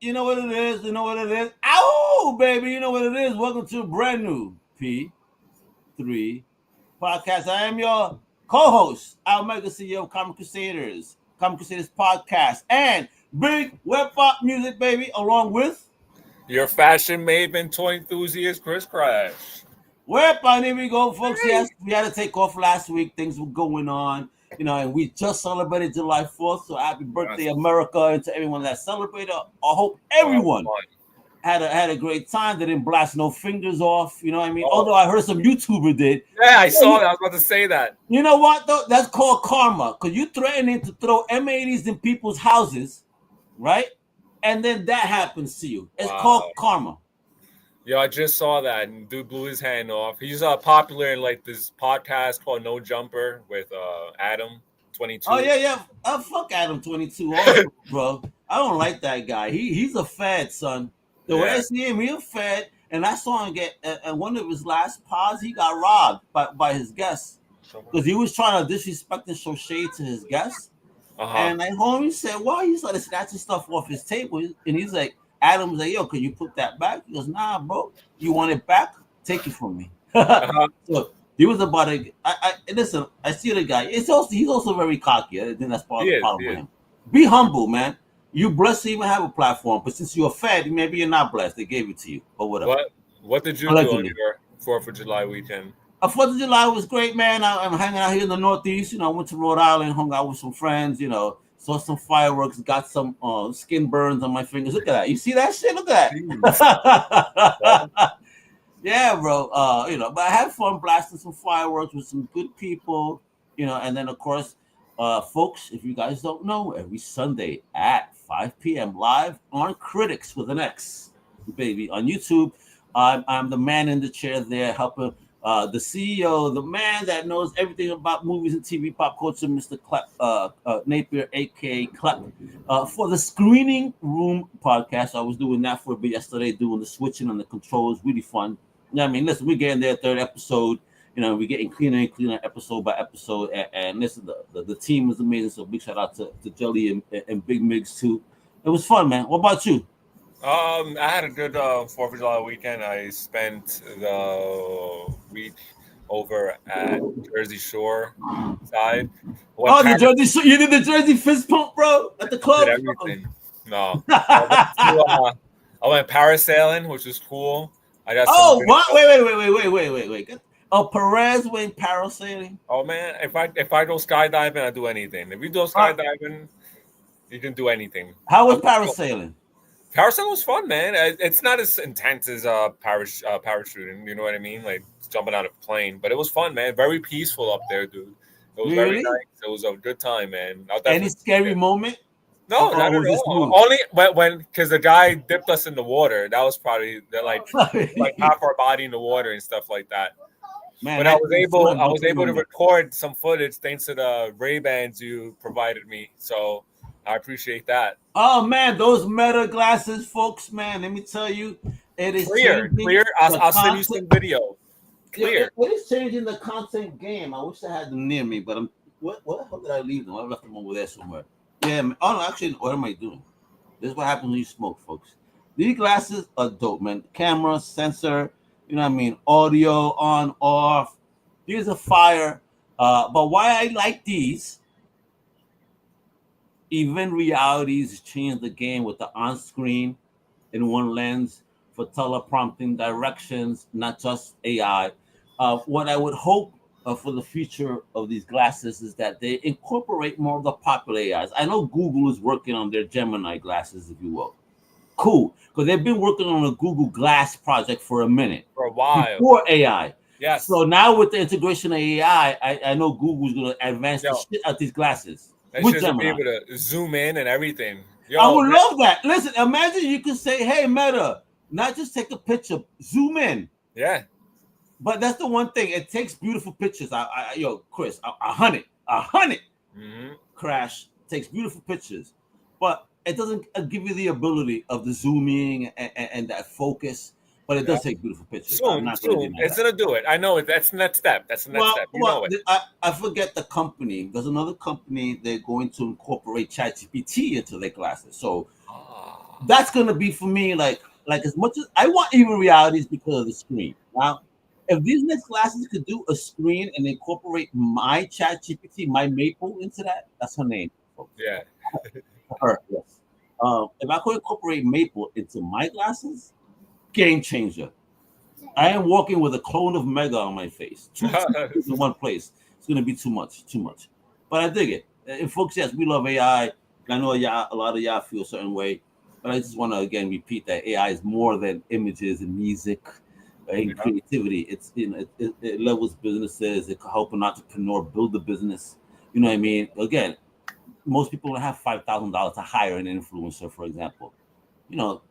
You know what it is. You know what it is. Ow, baby. You know what it is. Welcome to a brand new P3 podcast. I am your co-host, Al Mega CEO of Comic Crusaders, Comic Crusaders podcast, and Big Web Pop Music, baby, along with Your fashion maven toy enthusiast, Chris Crash. Web Pop. Here we go, folks. Yes, we had to take off last week. Things were going on, and we just celebrated July 4th. So happy birthday, Yes. America, and to everyone that celebrated. I hope Oh, that was everyone fun. had a great time. They didn't blast no fingers off. You know what I mean? Oh. Although I heard some YouTuber did. Yeah, I saw that. I was about to say that. You know what though? That's called karma. Cause you threatening to throw M80s in people's houses, right? And then that happens to you. It's called karma. Yo, I just saw that, and dude blew his hand off. He's popular in like this podcast called No Jumper with Adam 22. Oh yeah. Fuck Adam 22, also, bro. I don't like that guy. He's a fad, son. The way I see him, he's a fad. And I saw him get at one of his last pods, he got robbed by his guests. Because he was trying to disrespect and show shade to his guests. And my homie said, why you started snatching stuff off his table? And he's like, Adam's like, yo, can you put that back? He goes, nah, bro. You want it back? Take it from me. So he was about to. Listen. I see the guy. He's also very cocky. I think that's part of the problem with him. Be humble, man. You blessed to even have a platform, but since you're fed, maybe you're not blessed. They gave it to you, or whatever. What did you do on your 4th of July weekend? 4th of July was great, man. I'm hanging out here in the Northeast. I went to Rhode Island, hung out with some friends. Saw some fireworks, got some skin burns on my fingers. Look at that. You see that shit? Look at that. Yeah, bro. But I had fun blasting some fireworks with some good people, and then of course, folks, if you guys don't know, every Sunday at 5 p.m. live on Critics with an X, baby, on YouTube. I'm the man in the chair there helping the CEO, the man that knows everything about movies and TV pop culture, Mr. Napier, aka Clap, for the Screening Room podcast. I was doing that for a bit yesterday, doing the switching on the controls, really fun. I mean, listen, we're getting there, third episode. We're getting cleaner and cleaner episode by episode. And listen, the team is amazing. So big shout out to Jelly and Big Migs too. It was fun, man. What about you? I had a good 4th of July weekend. I spent the week over at Jersey Shore side. The Jersey, you did the Jersey fist pump, bro, at the club. Did everything. No, I went parasailing, which was cool. I got. What? Wait. Oh, Perez went parasailing. Oh man, if I go skydiving, I do anything. If you go skydiving, you can do anything. How was parasailing? Parasailing was fun, man. It's not as intense as parachuting. You know what I mean? Like jumping out of a plane, but it was fun, man. Very peaceful up there, dude. It was very nice. It was a good time, man. Any scary moment? No, not at all. Only when because the guy dipped us in the water. That was probably like half our body in the water and stuff like that. Man, but I was able to record some footage thanks to the Ray-Bans you provided me. So I appreciate that. Oh man, those Meta glasses, folks, man. Let me tell you, it is clear. I'll send you some video. Clear. It is changing the content game. I wish I had them near me, but what the hell did I leave them? I left them over there somewhere. Yeah, man. Oh no, actually, what am I doing? This is what happens when you smoke, folks. These glasses are dope, man. Camera, sensor, audio on, off. These are fire. But why I like these, event realities change the game with the on-screen in one lens for teleprompting directions, not just AI. What I would hope for the future of these glasses is that they incorporate more of the popular AIs. I know Google is working on their Gemini glasses, if you will. Cool, because they've been working on a Google Glass project for a minute. For a while. Before AI. Yes. So now with the integration of AI, I know Google's going to advance the shit out these glasses. They should be able to zoom in and everything. I would love that. Listen, imagine you could say, hey, Meta, not just take a picture, zoom in. Yeah. But that's the one thing. It takes beautiful pictures. Chris, 100. Crash takes beautiful pictures. But it doesn't give you the ability of the zooming and that focus. But it does take beautiful pictures. Soon. It's going to do it. I know it. That's the next step. You know it. I forget the company. There's another company. They're going to incorporate ChatGPT into their glasses. So That's gonna be for me like as much as I want even realities because of the screen. Now, if these next glasses could do a screen and incorporate my chat GPT, my Maple into that, that's her name, folks. Yeah. Her, yes. If I could incorporate Maple into my glasses, game changer. I am walking with a clone of Mega on my face. Two in one place. It's gonna be too much. But I dig it. And folks, yes, we love AI. I know a lot of y'all feel a certain way, but I just want to again repeat that AI is more than images and music and creativity. It's it levels businesses. It can help an entrepreneur build a business. You know what I mean? Again, most people don't have $5,000 to hire an influencer, for example. You know,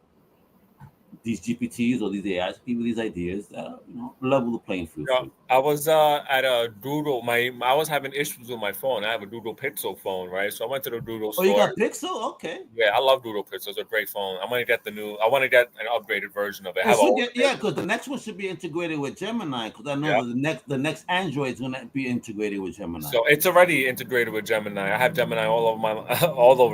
these GPTs or these AIs give you these ideas that level the playing field. Yeah, I was at a Doodle. I was having issues with my phone. I have a Doodle Pixel phone, right? So I went to the Doodle store. Oh, you got Pixel? Okay. Yeah, I love Doodle Pixel. It's a great phone. I want to get an upgraded version of it. Because the next one should be integrated with Gemini. Because I know the next Android is going to be integrated with Gemini. So it's already integrated with Gemini. I have Gemini all over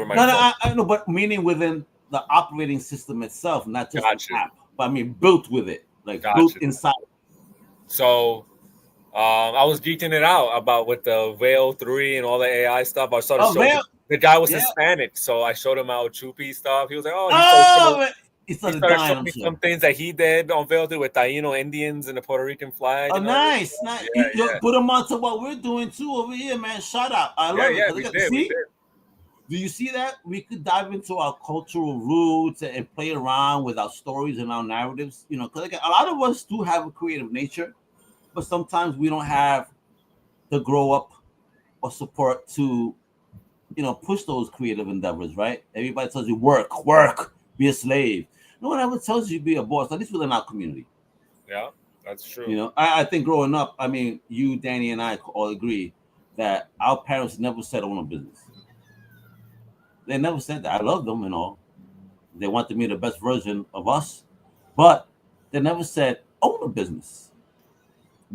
my phone. No, I know, but meaning within the operating system itself, not just the app, but I mean built with it, built inside. So I was geeking it out with the Veil 3 and all the AI stuff. I started showing the guy was Hispanic, so I showed him our Chupi stuff. He was like, he started showing me some things that he did on Veil 3 with Taino Indians and the Puerto Rican flag. Oh, nice. Yeah. Put them onto what we're doing too over here, man. Shout out. I love it. We did. Do you see that? We could dive into our cultural roots and play around with our stories and our narratives. Because a lot of us do have a creative nature, but sometimes we don't have the grow up or support to, push those creative endeavors, right? Everybody tells you work, be a slave. No one ever tells you be a boss, at least within our community. Yeah, that's true. I think growing up, I mean, you, Danny, and I all agree that our parents never said own a business. They never said that. I love them and all. They want to be the best version of us, but they never said own a business.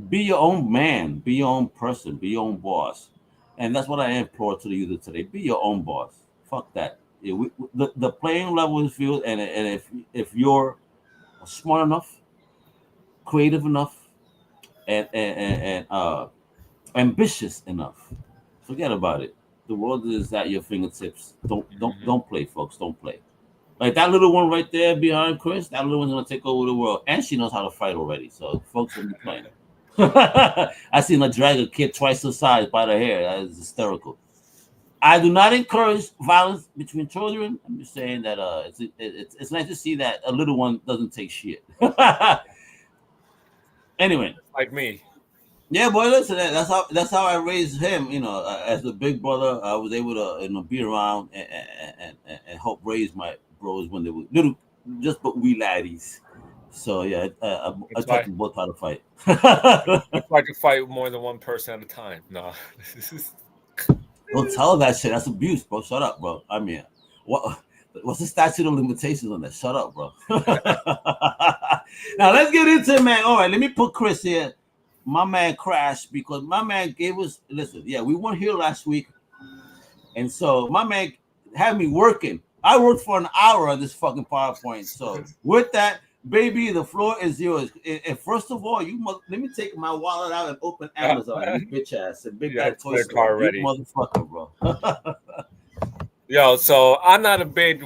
Be your own man. Be your own person. Be your own boss. And that's what I implore to the youth today. Be your own boss. Fuck that. The playing level is field, and if you're smart enough, creative enough, and ambitious enough, forget about it. The world is at your fingertips. Don't play, folks. Don't play. Like that little one right there behind Chris. That little one's gonna take over the world, and she knows how to fight already. So folks will be playing. I seen her drag a kid twice her size by the hair. That is hysterical. I do not encourage violence between children. I'm just saying that it's nice to see that a little one doesn't take shit. Anyway, like me. Yeah, boy, listen, that's how I raised him. As a big brother, I was able to be around and help raise my bros when they were little, just but wee laddies. So yeah, I taught them both how to fight. If I could fight more than one person at a time, no. Don't tell that shit. That's abuse, bro. Shut up, bro. I mean, what's the statute of limitations on that? Shut up, bro. Now let's get into it, man. All right, let me put Chris here. My man crashed because my man gave us. Listen, yeah, we weren't here last week, and so my man had me working. I worked for an hour on this fucking PowerPoint. So with that, baby, the floor is yours. And first of all, let me take my wallet out and open Amazon, you bitch ass, and big guy toy store, you motherfucker, bro. Yo, so I'm not a big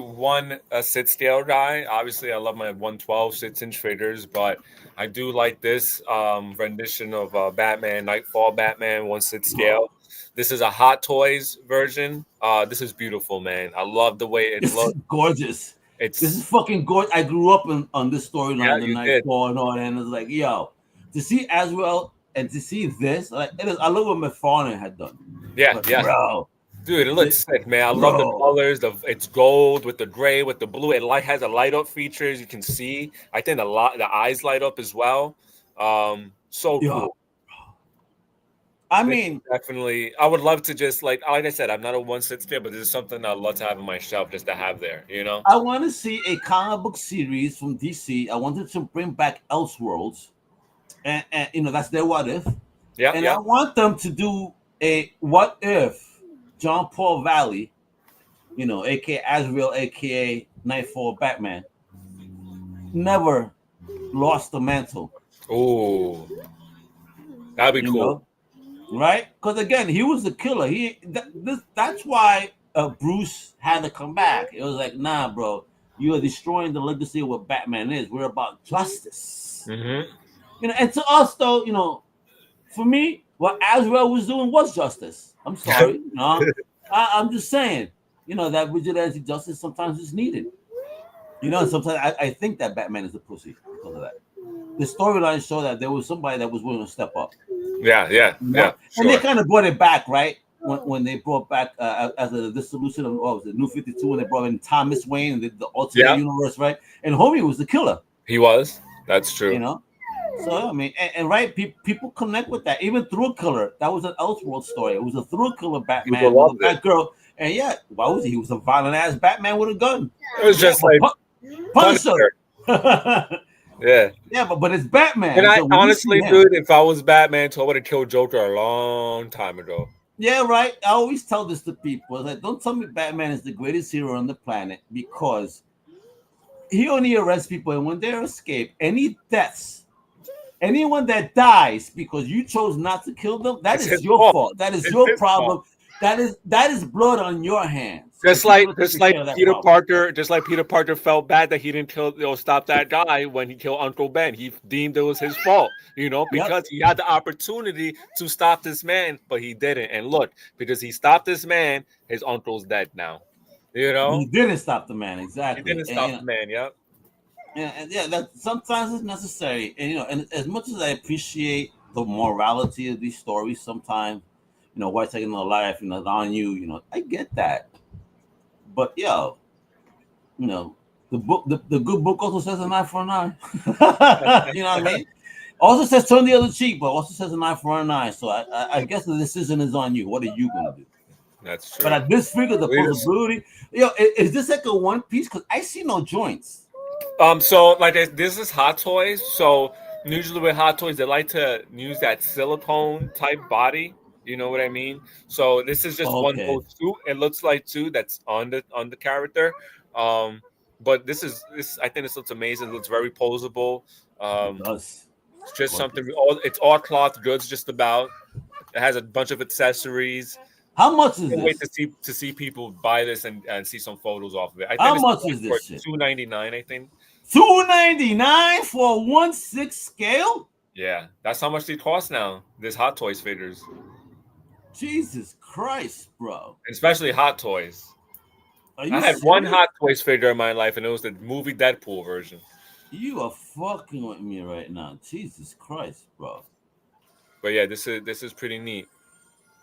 sit scale guy. Obviously, I love my 112 6-inch figures, but I do like this rendition of Batman, Nightfall Batman 1 sit scale. This is a Hot Toys version. This is beautiful, man. I love the way it looks. Gorgeous. This is fucking gorgeous. I grew up on this storyline, the Nightfall and all that, and it's like, yo, to see Azrael and to see this, like, I love what McFarlane had done. Yeah, bro. Dude, it looks sick, man. I love the colors. It's gold with the gray, with the blue. It has a light up features. You can see. I think the eyes light up as well. So cool. I mean, definitely. I would love to just like I said, I'm not a 1 sit scale, but this is something I'd love to have on my shelf just to have there. I want to see a comic book series from DC. I wanted to bring back Elseworlds, and that's their what if. Yeah. And I want them to do a what if. John Paul Valley, aka Azrael, aka Nightfall Batman never lost the mantle. Oh, that'd be cool. Know? Right? Because again, he was the killer. That's why Bruce had to come back. It was like, nah, bro, you are destroying the legacy of what Batman is. We're about justice. Mm-hmm. And to us, though, for me, what Azrael was doing was justice. I'm sorry, I'm just saying, that vigilante justice sometimes is needed. Sometimes I think that Batman is a pussy because of that. The storylines show that there was somebody that was willing to step up. Yeah. Sure. And they kind of brought it back, right? When they brought back as a dissolution of what was it, New 52, when they brought in Thomas Wayne and the alternate universe, right? And homie was the killer. He was. That's true. So I mean, and right, people connect with that. Even Thrill Killer, that was an Elseworld story. It was a Thrill Killer Batman with a Batgirl, and why was he? He was a violent ass Batman with a gun. It was just like Punisher. Yeah, but it's Batman. And I honestly, dude, if I was Batman, I would have killed Joker a long time ago. Yeah, right. I always tell this to people. Like, don't tell me Batman is the greatest hero on the planet, because he only arrests people, and when they escape, any deaths, anyone that dies because you chose not to kill them, that is your fault. That is your problem. That is blood on your hands. Just like Peter Parker felt bad that he didn't stop that guy when he killed Uncle Ben. He deemed it was his fault, because he had the opportunity to stop this man, but he didn't. And look, because he stopped this man, his uncle's dead now. He didn't stop the man, exactly. He didn't stop the man. Yep. And that sometimes it's necessary. And as much as I appreciate the morality of these stories, sometimes why taking a life, on you, I get that. But the book, the good book also says an eye for an eye. You know what I mean? Also says turn the other cheek, but also says an eye for an eye. So I guess the decision is on you. What are you gonna do? That's true. But I disfigure the possibility. Is this like a one piece? Because I see no joints. So like this is Hot Toys. So usually with Hot Toys, they like to use that silicone type body. You know what I mean? So this is just one whole suit. It looks like two that's on the character. But this I think this looks amazing. It looks very posable. It does. It's just something. It's all cloth goods, just about. It has a bunch of accessories. How much is this? Wait to see people buy this and see some photos off of it. How much is this? $2.99, I think. $2.99 for a 1/6 scale? Yeah, that's how much they cost now. This Hot Toys figures. Jesus Christ, bro! Especially Hot Toys. I had one Hot Toys figure in my life, and it was the movie Deadpool version. You are fucking with me right now. Jesus Christ, bro. But yeah, this is pretty neat.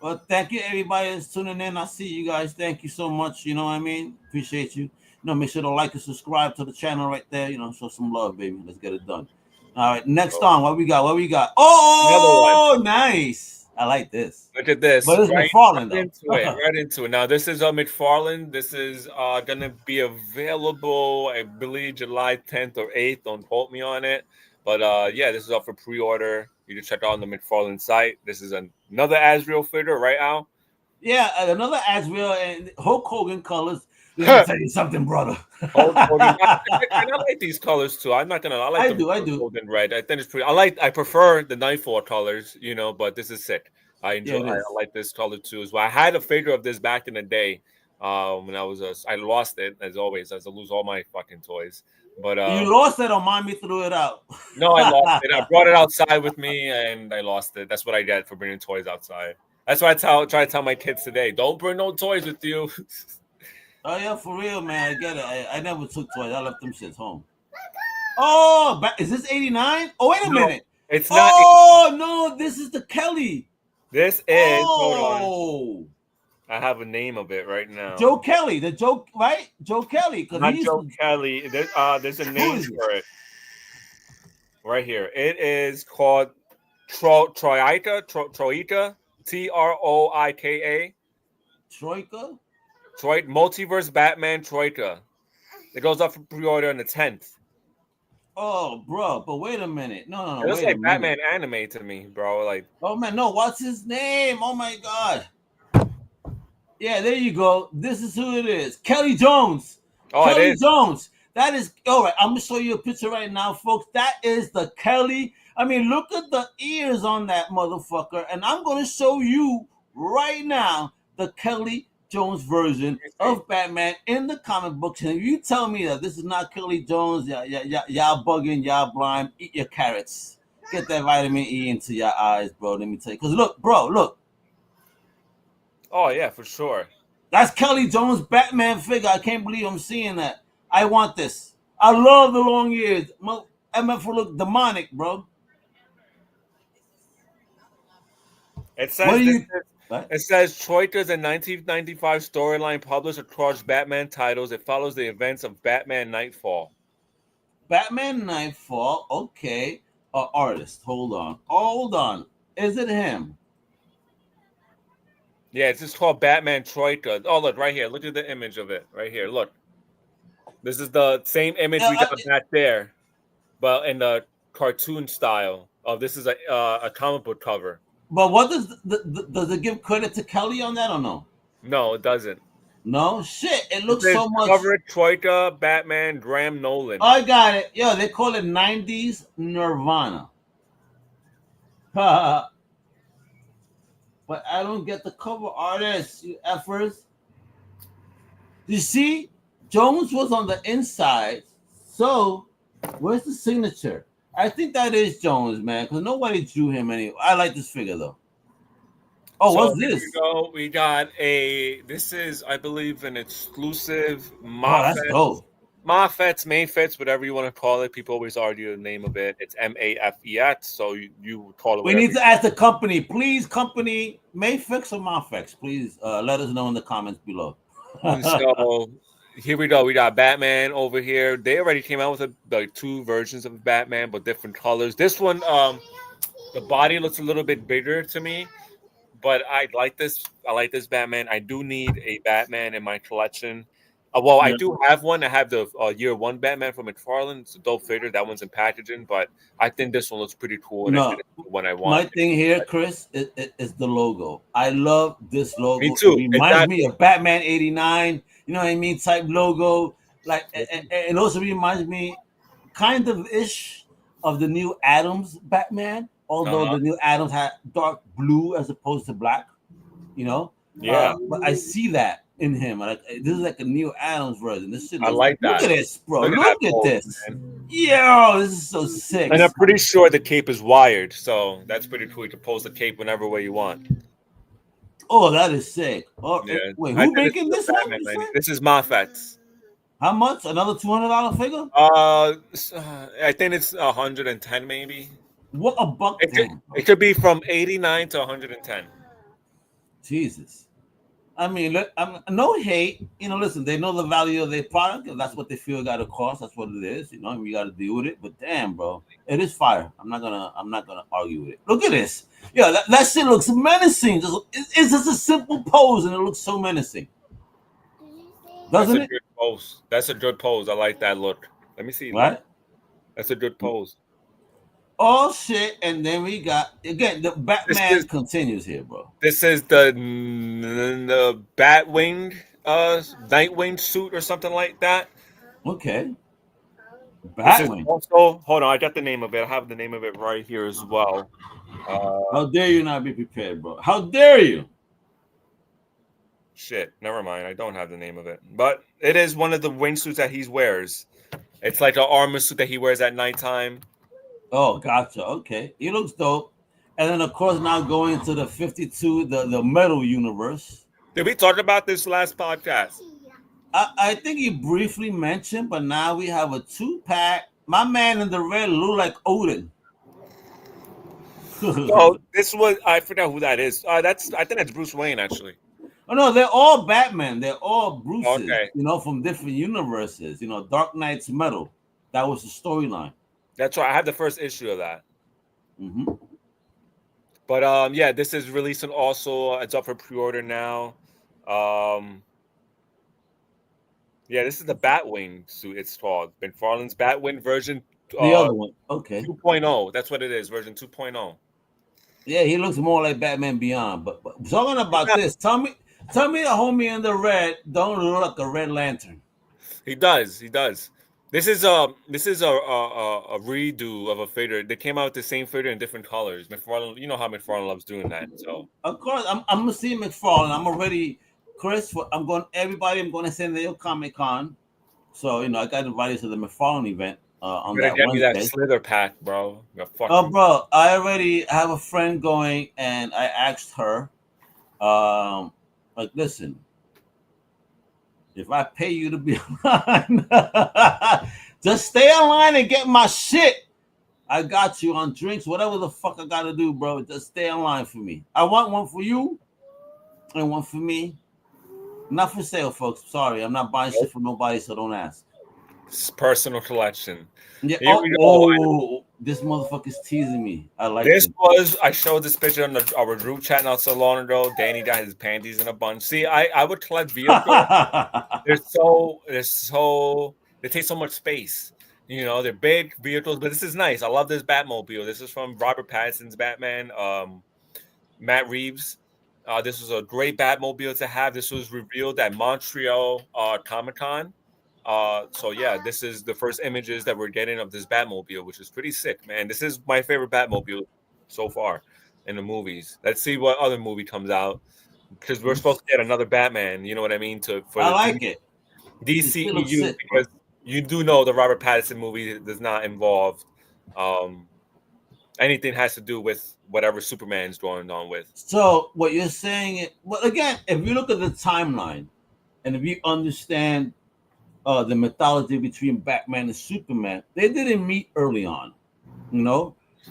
Well, thank you, everybody that's tuning in. I see you guys. Thank you so much. You know what I mean? Appreciate you. Make sure to like and subscribe to the channel right there. Show some love, baby. Let's get it done. All right, next on. What we got? Oh, nice. I like this. Look at this. But it's McFarlane, though. Right into it. Now, this is McFarlane. This is going to be available, I believe, July 10th or 8th. Don't quote me on it. But, this is up for pre-order. You can check out on the McFarlane site. This is another Azrael figure, right, Al? Yeah, another Azrael and Hulk Hogan colors. Let me tell you something, brother. I like these colors too. I'm not gonna. I do. Golden red. I think it's pretty. I prefer the Nightfall colors, but this is sick. I enjoy. I like this color too as well. I had a figure of this back in the day. When I was, I lost it as always. As I lose all my fucking toys. But you lost it, or mommy threw it out? No, I lost it. I brought it outside with me, and I lost it. That's what I get for bringing toys outside. That's why I try to tell my kids today: don't bring no toys with you. Oh yeah, for real, man. I get it. I never took toys. I left them shits home. Oh, is this 89? Oh, wait a minute. It's not. Oh no, this is the Kelly. This is. Hold on. I have a name of it right now. Joe Kelly, right? Joe Kelly. Not Joe Kelly. There's a name for it. Right here. It is called Troika. Troika. Troika. Troika. Multiverse Batman Troika. It goes up for pre-order on the 10th. Oh, bro, but wait a minute. No. It looks like Batman anime to me, bro. Like, oh man, no. What's his name? Oh my god. Yeah, there you go. This is who it is. Kelly Jones. Oh, Kelly it is. Jones. That is all right. I'm gonna show you a picture right now, folks. That is the Kelly. I mean, look at the ears on that motherfucker, and I'm gonna show you right now the Kelly Jones version of Batman in the comic books. And if you tell me that this is not Kelly Jones, y'all bugging, y'all blind. Eat your carrots. Get that vitamin E into your eyes, bro. Let me tell you. Because look, bro, look. Oh yeah, for sure. That's Kelly Jones Batman figure. I can't believe I'm seeing that. I want this. I love the long ears. MF will look demonic, bro. It What says do this. you? What? It says Troika's a 1995 storyline published across Batman titles. It follows the events of Batman Nightfall. Batman Nightfall. Okay. Artist. Hold on. Hold on. Is it him? Yeah, it's just called Batman Troika. Oh, look right here. Look at the image of it right here. Look, this is the same image we got back there, but in the cartoon style. Oh, this is a comic book cover. But what does it give credit to Kelly on that or no? No, it doesn't. No shit. It looks so much. Cover Troika, Batman, Graham Nolan. I got it. Yo, they call it 90s Nirvana. But I don't get the cover artist, you effers. You see, Jones was on the inside. So, where's the signature? I think that is Jones, man, because nobody drew him anyway. I like this figure though. Oh, so what's this? We got this is, I believe, an exclusive that's dope. Mafets, Mayfets, whatever you want to call it. People always argue the name of it. It's Mafet, so you call it. We need to ask the company, please. Company, Mayfix or Mafex, please let us know in the comments below. So here we go. We got Batman over here. They already came out with like two versions of Batman, but different colors. This one, the body looks a little bit bigger to me, but I like this. I like this Batman. I do need a Batman in my collection. Well, I do have one. I have the year one Batman from McFarlane. It's a dope figure. That one's in packaging, but I think this one looks pretty cool. And I think it's the one I want. My thing here, Chris, is the logo. I love this logo. Me too. It reminds me of Batman '89. You know what I mean? Type logo. Like, and it also reminds me, kind of ish, of the new Adams Batman. Although the new Adams had dark blue as opposed to black. You know. Yeah. But I see that in him. Like, this is like a Neil Adams version. This shit. I like that. Look at this, bro. Look at this. Man. Yo, this is so sick. And I'm pretty sure the cape is wired, so that's pretty cool. You can pose the cape whenever way you want. Oh, that is sick. Oh, yeah. Wait, who's making this one? This is Mafets. How much? Another $200 figure? I think it's 110 maybe. What a buck! It could be from 89 to 110. Jesus. I mean, no hate. You know, listen, they know the value of their product. If that's what they feel got to cost, that's what it is. You know, we got to deal with it. But damn, bro, it is fire. I'm not gonna argue with it. Look at this. Yeah, that shit looks menacing. It's just a simple pose, and it looks so menacing. Doesn't it? Good pose. That's a good pose. I like that look. Let me see. Right? That's a good pose. Oh shit! And then we got again the Batman continues here, bro. This is the Batwing, Nightwing suit or something like that. Okay. Batwing. Also, hold on, I got the name of it. I have the name of it right here as well. How dare you not be prepared, bro? How dare you? Shit, never mind. I don't have the name of it, but it is one of the wingsuits that he wears. It's like an armor suit that he wears at nighttime. Oh, gotcha. Okay, he looks dope. And then, of course, now going to the 52, the metal universe. Did we talk about this last podcast? I think you briefly mentioned, but now we have a 2-pack. My man in the red look like Odin. Oh, this was, I forgot who that is. I think that's Bruce Wayne, actually. Oh no, they're all Batman. They're all Bruce's. Okay. You know, from different universes. You know, Dark Knight's metal. That was the storyline. That's right. I have the first issue of that. Mm-hmm. But yeah, this is releasing also. It's up for pre-order now. Yeah, this is the Batwing suit. It's called McFarlane's Batwing version. The other one, okay. 2.0. That's what it is. Version 2.0. Yeah, he looks more like Batman Beyond. But talking about this, tell me the homie in the red don't look like a Red Lantern. He does. This is a redo of a figure. They came out with the same figure in different colors. McFarlane, you know how McFarlane loves doing that. So of course, I'm gonna see McFarlane. I'm already Chris. I'm going. Everybody, I'm going to San Diego Comic Con. So I got invited to the McFarlane event on you gotta that get Wednesday. me that Slither pack, bro. Oh, bro, I already have a friend going, and I asked her, like, listen, if I pay you to be online, just stay online and get my shit. I got you on drinks, whatever the fuck I gotta do, bro. Just stay online for me. I want one for you and one for me. Not for sale, folks. Sorry, I'm not buying shit for nobody, so don't ask. It's personal collection. Yeah. This motherfucker's teasing me. I like this. I showed this picture on our group chat not so long ago. Danny got his panties in a bunch. See, I would collect vehicles. They take so much space. They're big vehicles, but this is nice. I love this Batmobile. This is from Robert Pattinson's Batman. Matt Reeves. This was a great Batmobile to have. This was revealed at Montreal Comic-Con. So yeah, this is the first images that we're getting of this Batmobile, which is pretty sick, man. This is my favorite Batmobile so far in the movies. Let's see what other movie comes out, because we're supposed to get another Batman. You know what I mean? I like it. DCEU, because you do know the Robert Pattinson movie does not involve anything has to do with whatever Superman's going on with. So what you're saying, well, again, if you look at the timeline, and if you understand the mythology between Batman and Superman, they didn't meet early on,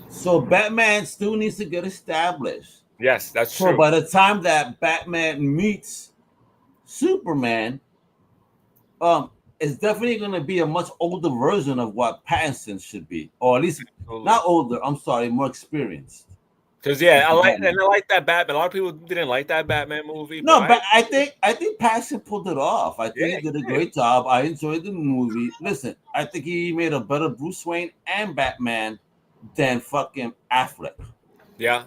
so Batman still needs to get established. Yes, that's true. So by the time that Batman meets Superman, it's definitely going to be a much older version of what Pattinson should be, or at least not older. I'm sorry, more experienced. Because I like that Batman. A lot of people didn't like that Batman movie. No, but I think Pattinson pulled it off. I think he did a great job. I enjoyed the movie. Listen, I think he made a better Bruce Wayne and Batman than fucking Affleck. Yeah.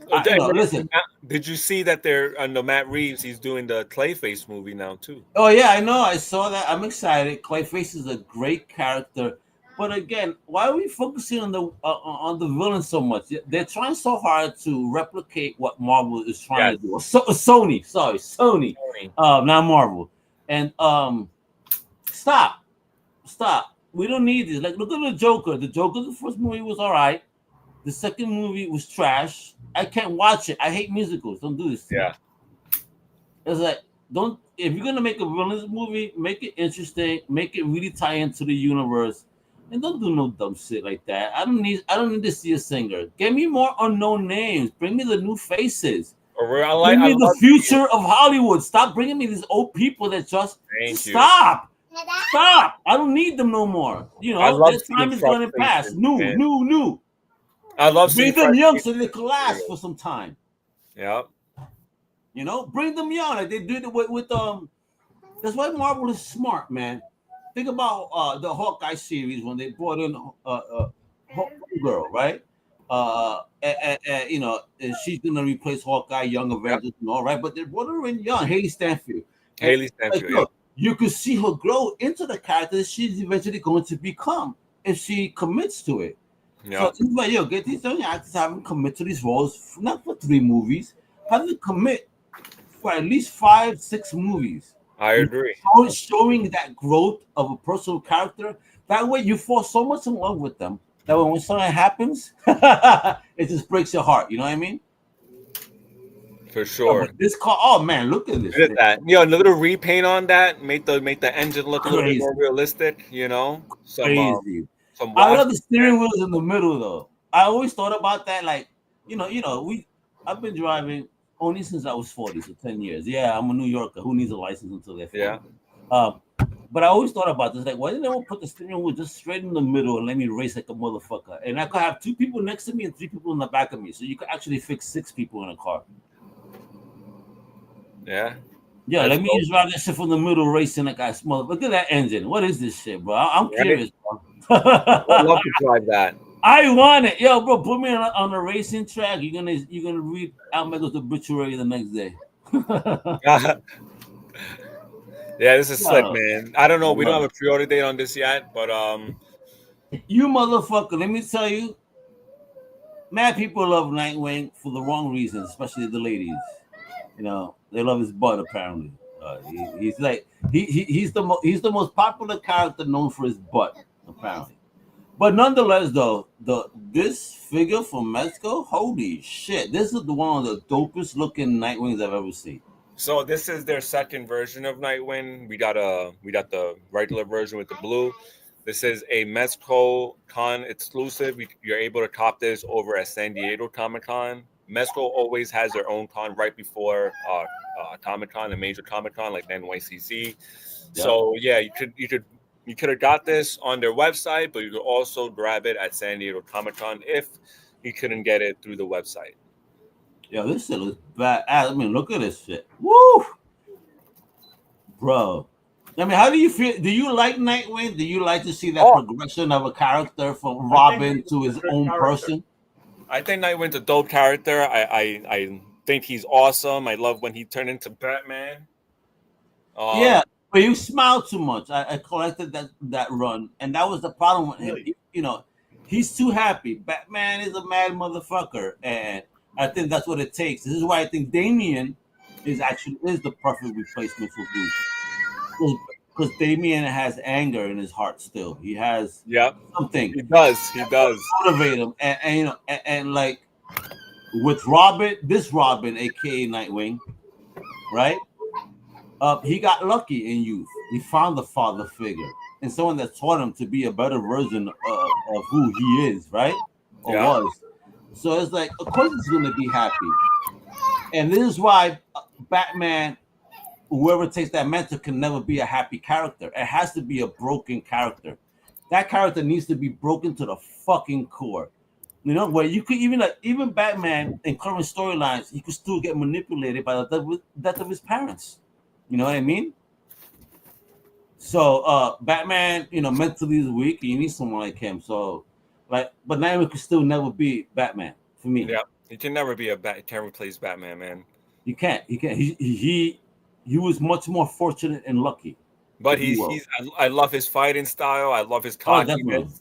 Listen, did you see that they're under Matt Reeves? He's doing the Clayface movie now too. Oh yeah, I know. I saw that. I'm excited. Clayface is a great character. But again, why are we focusing on the villain so much? They're trying so hard to replicate what Marvel is trying to do. Sony, not Marvel. And stop. We don't need this. Like, look at the Joker. The first movie was all right. The second movie was trash. I can't watch it. I hate musicals. Don't do this. Yeah. It's like, if you're gonna make a villainous movie, make it interesting. Make it really tie into the universe. And don't do no dumb shit like that. I don't need to see a singer. Give me more unknown names. Bring me the new faces. Bring me the future of Hollywood. Stop bringing me these old people that just stop. Stop. I don't need them no more. Their time is going to pass. New. I love bring them young so they can last for some time. Yeah. Bring them young. Like they did it with That's why Marvel is smart, man. Think about the Hawkeye series when they brought in Girl, right? And she's gonna replace Hawkeye, Young Avengers, and all right. But they brought her in young, Haley Stanfield. You could see her grow into the character that she's eventually going to become if she commits to it. Yeah. So it's like, get these young actors, have them commit to these roles, not for 3 movies, have them commit for at least 5-6 movies. I agree. Showing that growth of a personal character. That way you fall so much in love with them that when something happens, it just breaks your heart. You know what I mean? For sure. This car, oh man, look at this. Look at that. A little repaint on that, make the engine look a little bit more realistic, Crazy. I love the steering wheels in the middle though. I always thought about that, like, I've been driving only since I was 40, so 10 years. Yeah, I'm a New Yorker. Who needs a license until they're 40? Yeah. But I always thought about this, like, why didn't they put the steering wheel just straight in the middle and let me race like a motherfucker? And I could have 2 people next to me and 3 people in the back of me, so you could actually fit 6 people in a car. Yeah. Yeah, let me just drive that shit from the middle, racing like I smell. Look at that engine. What is this shit, bro? I'm curious, bro. I'd love to drive that. I want it, yo, bro. Put me on a racing track. You're gonna read Al Michael's obituary the next day. Yeah, this is slick, man. I don't know. We don't have Bro. a pre-order date on this yet, but You motherfucker, let me tell you, mad people love Nightwing for the wrong reasons, especially the ladies. You know, they love his butt apparently. He's like he's the most popular character known for his butt apparently. But nonetheless, though, this figure from Mexico, holy shit, this is the one of the dopest looking Nightwings I've ever seen. so this is their second version of Nightwing. We got the regular version with the blue. This is a Mexico Con exclusive. You're able to cop this over at San Diego Comic Con. Mexico always has their own con right before Comic Con, a major Comic Con like the NYCC. Yep. So yeah, you could have got this on their website, but you could also grab it at San Diego Comic Con if you couldn't get it through the website. Yo, this shit looks bad. I mean, look at this shit. Woo! Bro. I mean, how do you feel? Do you like Nightwing? Do you like to see that progression of a character from Robin to his own person? I think Nightwing's a dope character. I think he's awesome. I love when he turned into Batman. Yeah, but you smile too much. I collected that run, and that was the problem with him. You know, he's too happy. Batman is a mad motherfucker, and I think that's what it takes. This is why I think Damian is the perfect replacement for Bruce. Because Damian has anger in his heart still. He has something. He does motivate him, and you know, and like with Robin, this Robin, aka Nightwing, right? He got lucky in youth. He found the father figure and someone that taught him to be a better version of who he is, right? Or was. So it's like, of course, he's going to be happy. And this is why Batman, whoever takes that mantle, can never be a happy character. It has to be a broken character. That character needs to be broken to the fucking core. You know, where you could even Batman in current storylines, he could still get manipulated by the death of his parents. You know what I mean? So Batman, you know, mentally is weak. You need someone like him. So, like, but Nightwing could still never be Batman for me. Yeah, he can never be can't replace Batman, man. You can't. He can't. He was much more fortunate and lucky. But I love his fighting style. I love his cockiness.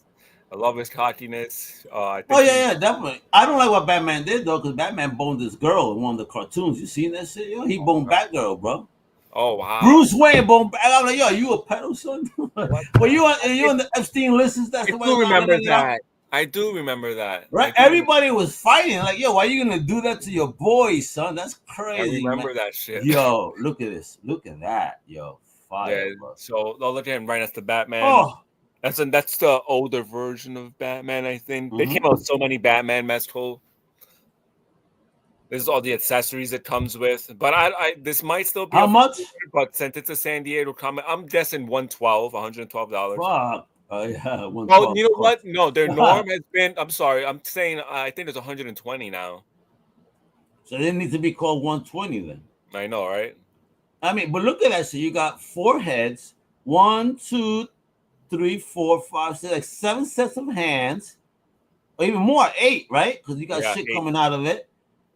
I love his cockiness. Yeah, definitely. I don't like what Batman did though, because Batman boned this girl in one of the cartoons. You seen that shit? Yo, he boned Batgirl, bro. Oh wow! Bruce Wayne boned. I'm like, yo, you a pedo, son? Well, you on the Epstein list? That's the way. I do remember that. I do remember that. Right? Everybody was fighting. Like, yo, why are you gonna do that to your boy, son? That's crazy. I remember that shit. Yo, look at this. Look at that. Yo, fire. Yeah. Bro. So look at him right next to Batman. Oh. That's the older version of Batman, I think. They came out with so many Batman Mexico. This is all the accessories it comes with. But I this might still be how much? But since it's a San Diego comic, I'm guessing $112. Fuck. Oh yeah. Well, you know what? No, their norm has been. I'm sorry. I'm saying I think it's 120 now. So they need to be called 120 then. I know, right? I mean, but look at that. So you got 4 heads, 1, 2, 3, 4, 5, 6, like 7 sets of hands, or even more, 8, right? Because you got shit 8 coming out of it.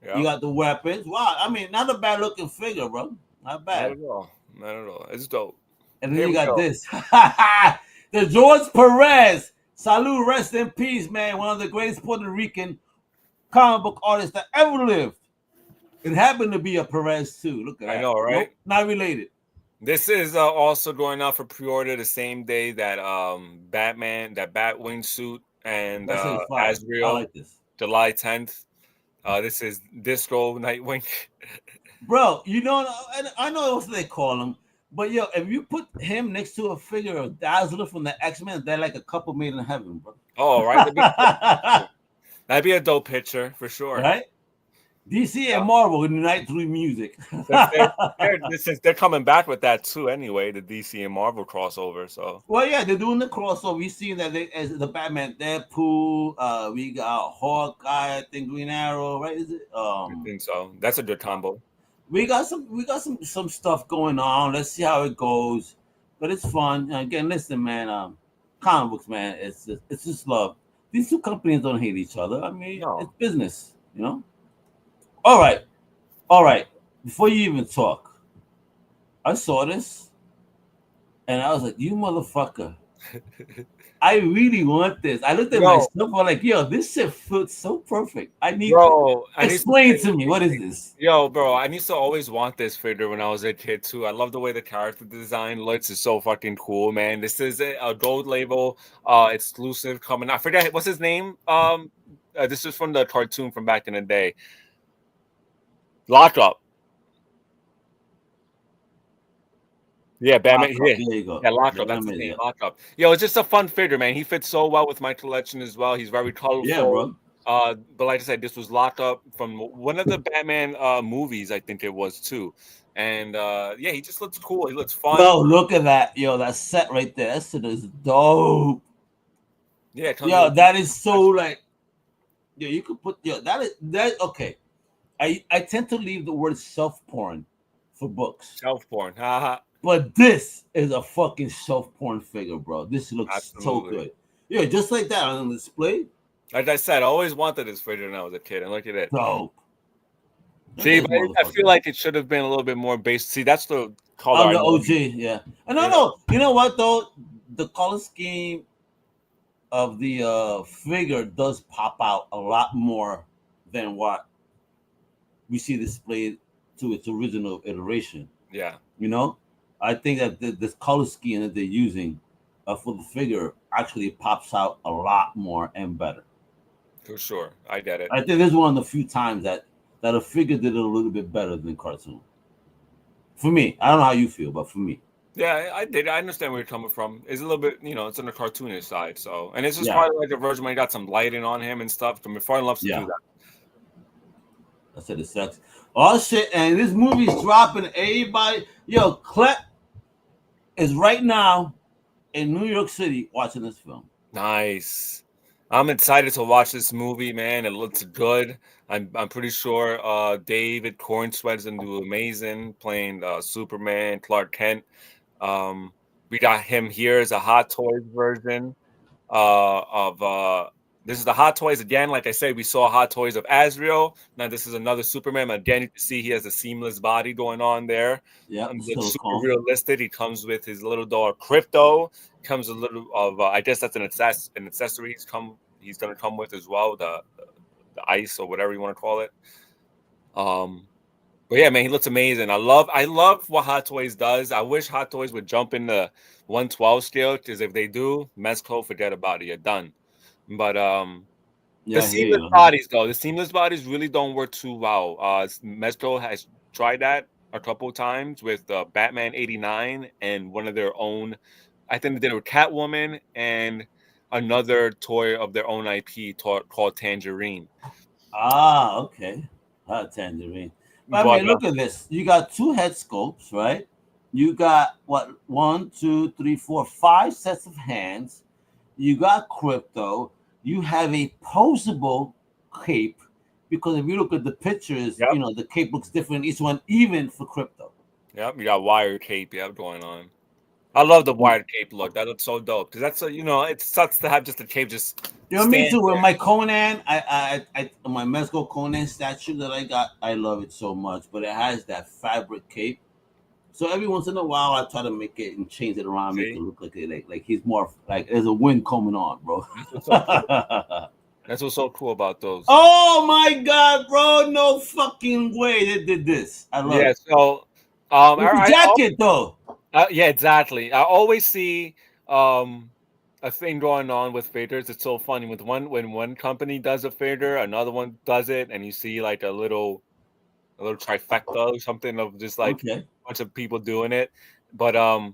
Yeah. You got the weapons. Wow, I mean, not a bad looking figure, bro. Not bad. Not at all. It's dope. And then you got this. The George Perez. Salud, rest in peace, man. One of the greatest Puerto Rican comic book artists that ever lived. It happened to be a Perez too. Look at that. I know, right? Nope, not related. This is also going out for pre-order the same day that that Batwing suit and Azrael, like this. July 10th. This is Disco Nightwing. Bro, you know, I know what they call him, but yo, if you put him next to a figure of Dazzler from the X-Men, they're like a couple made in heaven, bro. Oh, right. That'd be a dope picture for sure. Right? DC and Marvel unite through music. They're coming back with that too anyway, the DC and Marvel crossover. So well, yeah, they're doing the crossover. We've seen that as the Batman, Deadpool, we got Hawkeye, I think Green Arrow, right? Is it? I think so. That's a good combo. We got some stuff going on. Let's see how it goes. But it's fun. Again, listen, man, comic books, man, it's just love. These two companies don't hate each other. I mean, it's business, you know. All right. Before you even talk, I saw this. And I was like, you motherfucker. I really want this. I looked at Yo, myself. I'm like, yo, this shit fits so perfect. I need. bro, Explain to me, what is this? Yo, bro, I used to always want this figure when I was a kid too. I love the way the character design looks. It's so fucking cool, man. This is a gold label, exclusive coming. I forget what's his name. This is from the cartoon from back in the day. Lockup. Yeah, Batman. Lockup, Yeah, there you go. yeah, Lockup. That's his Batman, name, yeah. Lockup. Yo, it's just a fun figure, man. He fits so well with my collection as well. He's very Yeah, colorful. bro. But like I said, this was Lockup from one of the Batman movies, I think it was too. And yeah, he just looks cool. He looks fun. Yo, look at that. Yo, that set right there. That set is dope. Yeah, Yo, that is so like. Yo, you could put. Yo, that. Okay. I tend to leave the word self porn for books. Self porn. Haha. But this is a fucking self porn figure, bro. This looks so Absolutely. good. Yeah, just like that on display. Like I said, I always wanted this figure when I was a kid, and look at it. Dope. See, but I feel like it should have been a little bit more based. See, that's the color. On the OG, yeah. And I know, you know what though? The color scheme of the figure does pop out a lot more than what we see displayed to its original iteration. Yeah. You know, I think that this color scheme that they're using for the figure actually pops out a lot more and better. For sure, I get it. I think this is one of the few times that a figure did it a little bit better than cartoon. For me, I don't know how you feel, but for me. Yeah, I did. I understand where you're coming from. It's a little bit, it's on the cartoonish side. So, and it's just probably like a version where you got some lighting on him and stuff. I mean, McFarlane loves to do that. I said it sucks. Oh shit! And this movie's dropping. Everybody, yo, Clet is right now in New York City watching this film. Nice. I'm excited to watch this movie, man. It looks good. I'm pretty sure David Cornsweat's gonna do amazing playing Superman, Clark Kent. We got him here as a Hot Toys version of this is the Hot Toys again. Like I said, we saw Hot Toys of Azrael. Now this is another Superman. Again, you can see he has a seamless body going on there. Yeah, it's super realistic. He comes with his little dog Crypto. Comes a little of I guess that's an accessory. He's gonna come with as well. The ice or whatever you want to call it. But yeah, man, he looks amazing. I love what Hot Toys does. I wish Hot Toys would jump in the 112 scale, because if they do, Mezco, forget about it. You're done. But the seamless bodies, though, the seamless bodies really don't work too well. Mezco has tried that a couple of times with Batman 89 and one of their own. I think they did it with Catwoman and another toy of their own IP called Tangerine. Ah, okay. Tangerine. But I mean, look at this. You got 2 head sculpts, right? You got what? 1, 2, 3, 4, 5 sets of hands. You got Crypto. You have a posable cape, because if you look at the pictures, the cape looks different. Each one, even for Crypto. Yep, you got wired cape. Going on. I love the wired cape look. That looks so dope, because that's it sucks to have just a cape just. Me too. With my Conan, I my Mezco Conan statue that I got, I love it so much. But it has that fabric cape, so every once in a while I try to make it and change it around, make it look like he's more like there's a wind coming on, bro. That's what's so cool about those. Oh my god, bro! No fucking way they did this. I love it. So the jacket though. Yeah, exactly. I always see a thing going on with figures. It's so funny when one company does a figure, another one does it, and you see like a little trifecta or something of just like a bunch of people doing it. But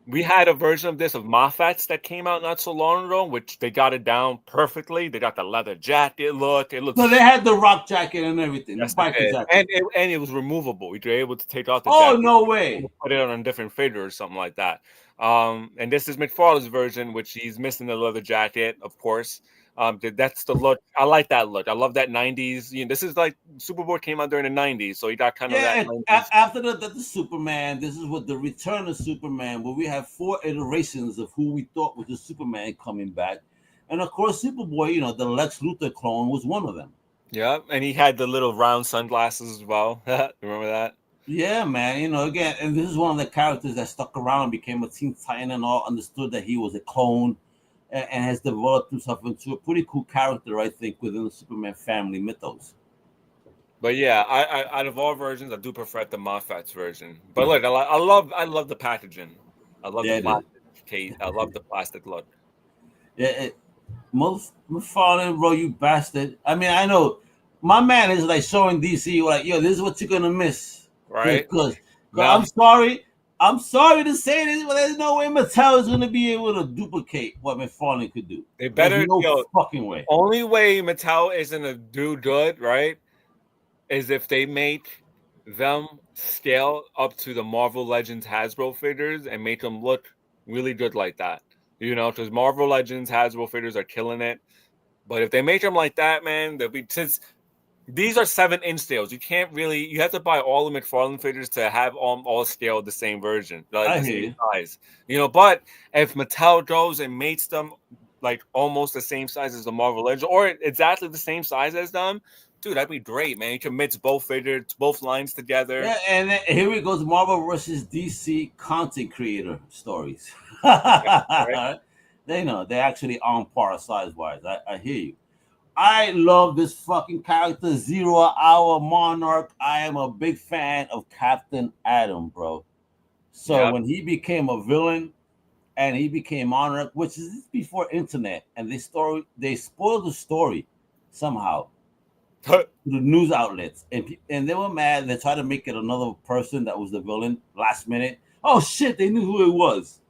we had a version of this of Moffat's that came out not so long ago, which they got it down perfectly. They got the leather jacket look. It looks. So they had the rock jacket and everything. Yes, the biker jacket. And it was removable. You're able to take off the jacket. Oh, no way. Put it on a different figure or something like that. And this is McFarlane's version, which he's missing the leather jacket, of course. That's the look. I like that look. I love that 90s. This is like Superboy came out during the 90s, so he got kind of that. After the Superman, this is what the Return of Superman, where we have 4 iterations of who we thought was the Superman coming back, and of course Superboy, the Lex Luthor clone was one of them. Yeah, and he had the little round sunglasses as well. Remember that? Yeah, man. You know, again, and this is one of the characters that stuck around, became a Teen Titan, and all understood that he was a clone, and has developed himself into a pretty cool character, I think, within the Superman family mythos. But yeah, I out of all versions, I do prefer the Moffat's version. But look, I love the packaging. I love the plastic case. I love the plastic look. Yeah, most McFarlane, bro, you bastard. I mean, I know my man is like showing DC like, yo, this is what you're gonna miss, Right? because Now, I'm sorry to say this, but there's no way Mattel is gonna be able to duplicate what McFarlane could do. they better, there's no fucking way. Only way Mattel isn't to do good, right, is if they make them scale up to the Marvel Legends Hasbro figures and make them look really good like that. You know, because Marvel Legends Hasbro figures are killing it. But if they make them like that, man, they'll be, since these are 7-inch scales, you can't really, you have to buy all the McFarlane figures to have all scaled the same version, like the same size. You know, but if Mattel goes and makes them like almost the same size as the Marvel Legends, or exactly the same size as them, dude, that'd be great, man. You can mix both figures, both lines together. Yeah, and then here we goes, Marvel versus DC content creator stories. Right? They know they're actually on par size wise. I hear you. I love this fucking character, 0 Hour Monarch. I am a big fan of Captain Atom, bro. So when he became a villain and he became Monarch, which is before internet, and they spoiled the story somehow to the news outlets, and they were mad. They tried to make it another person that was the villain last minute. Oh shit, they knew who it was.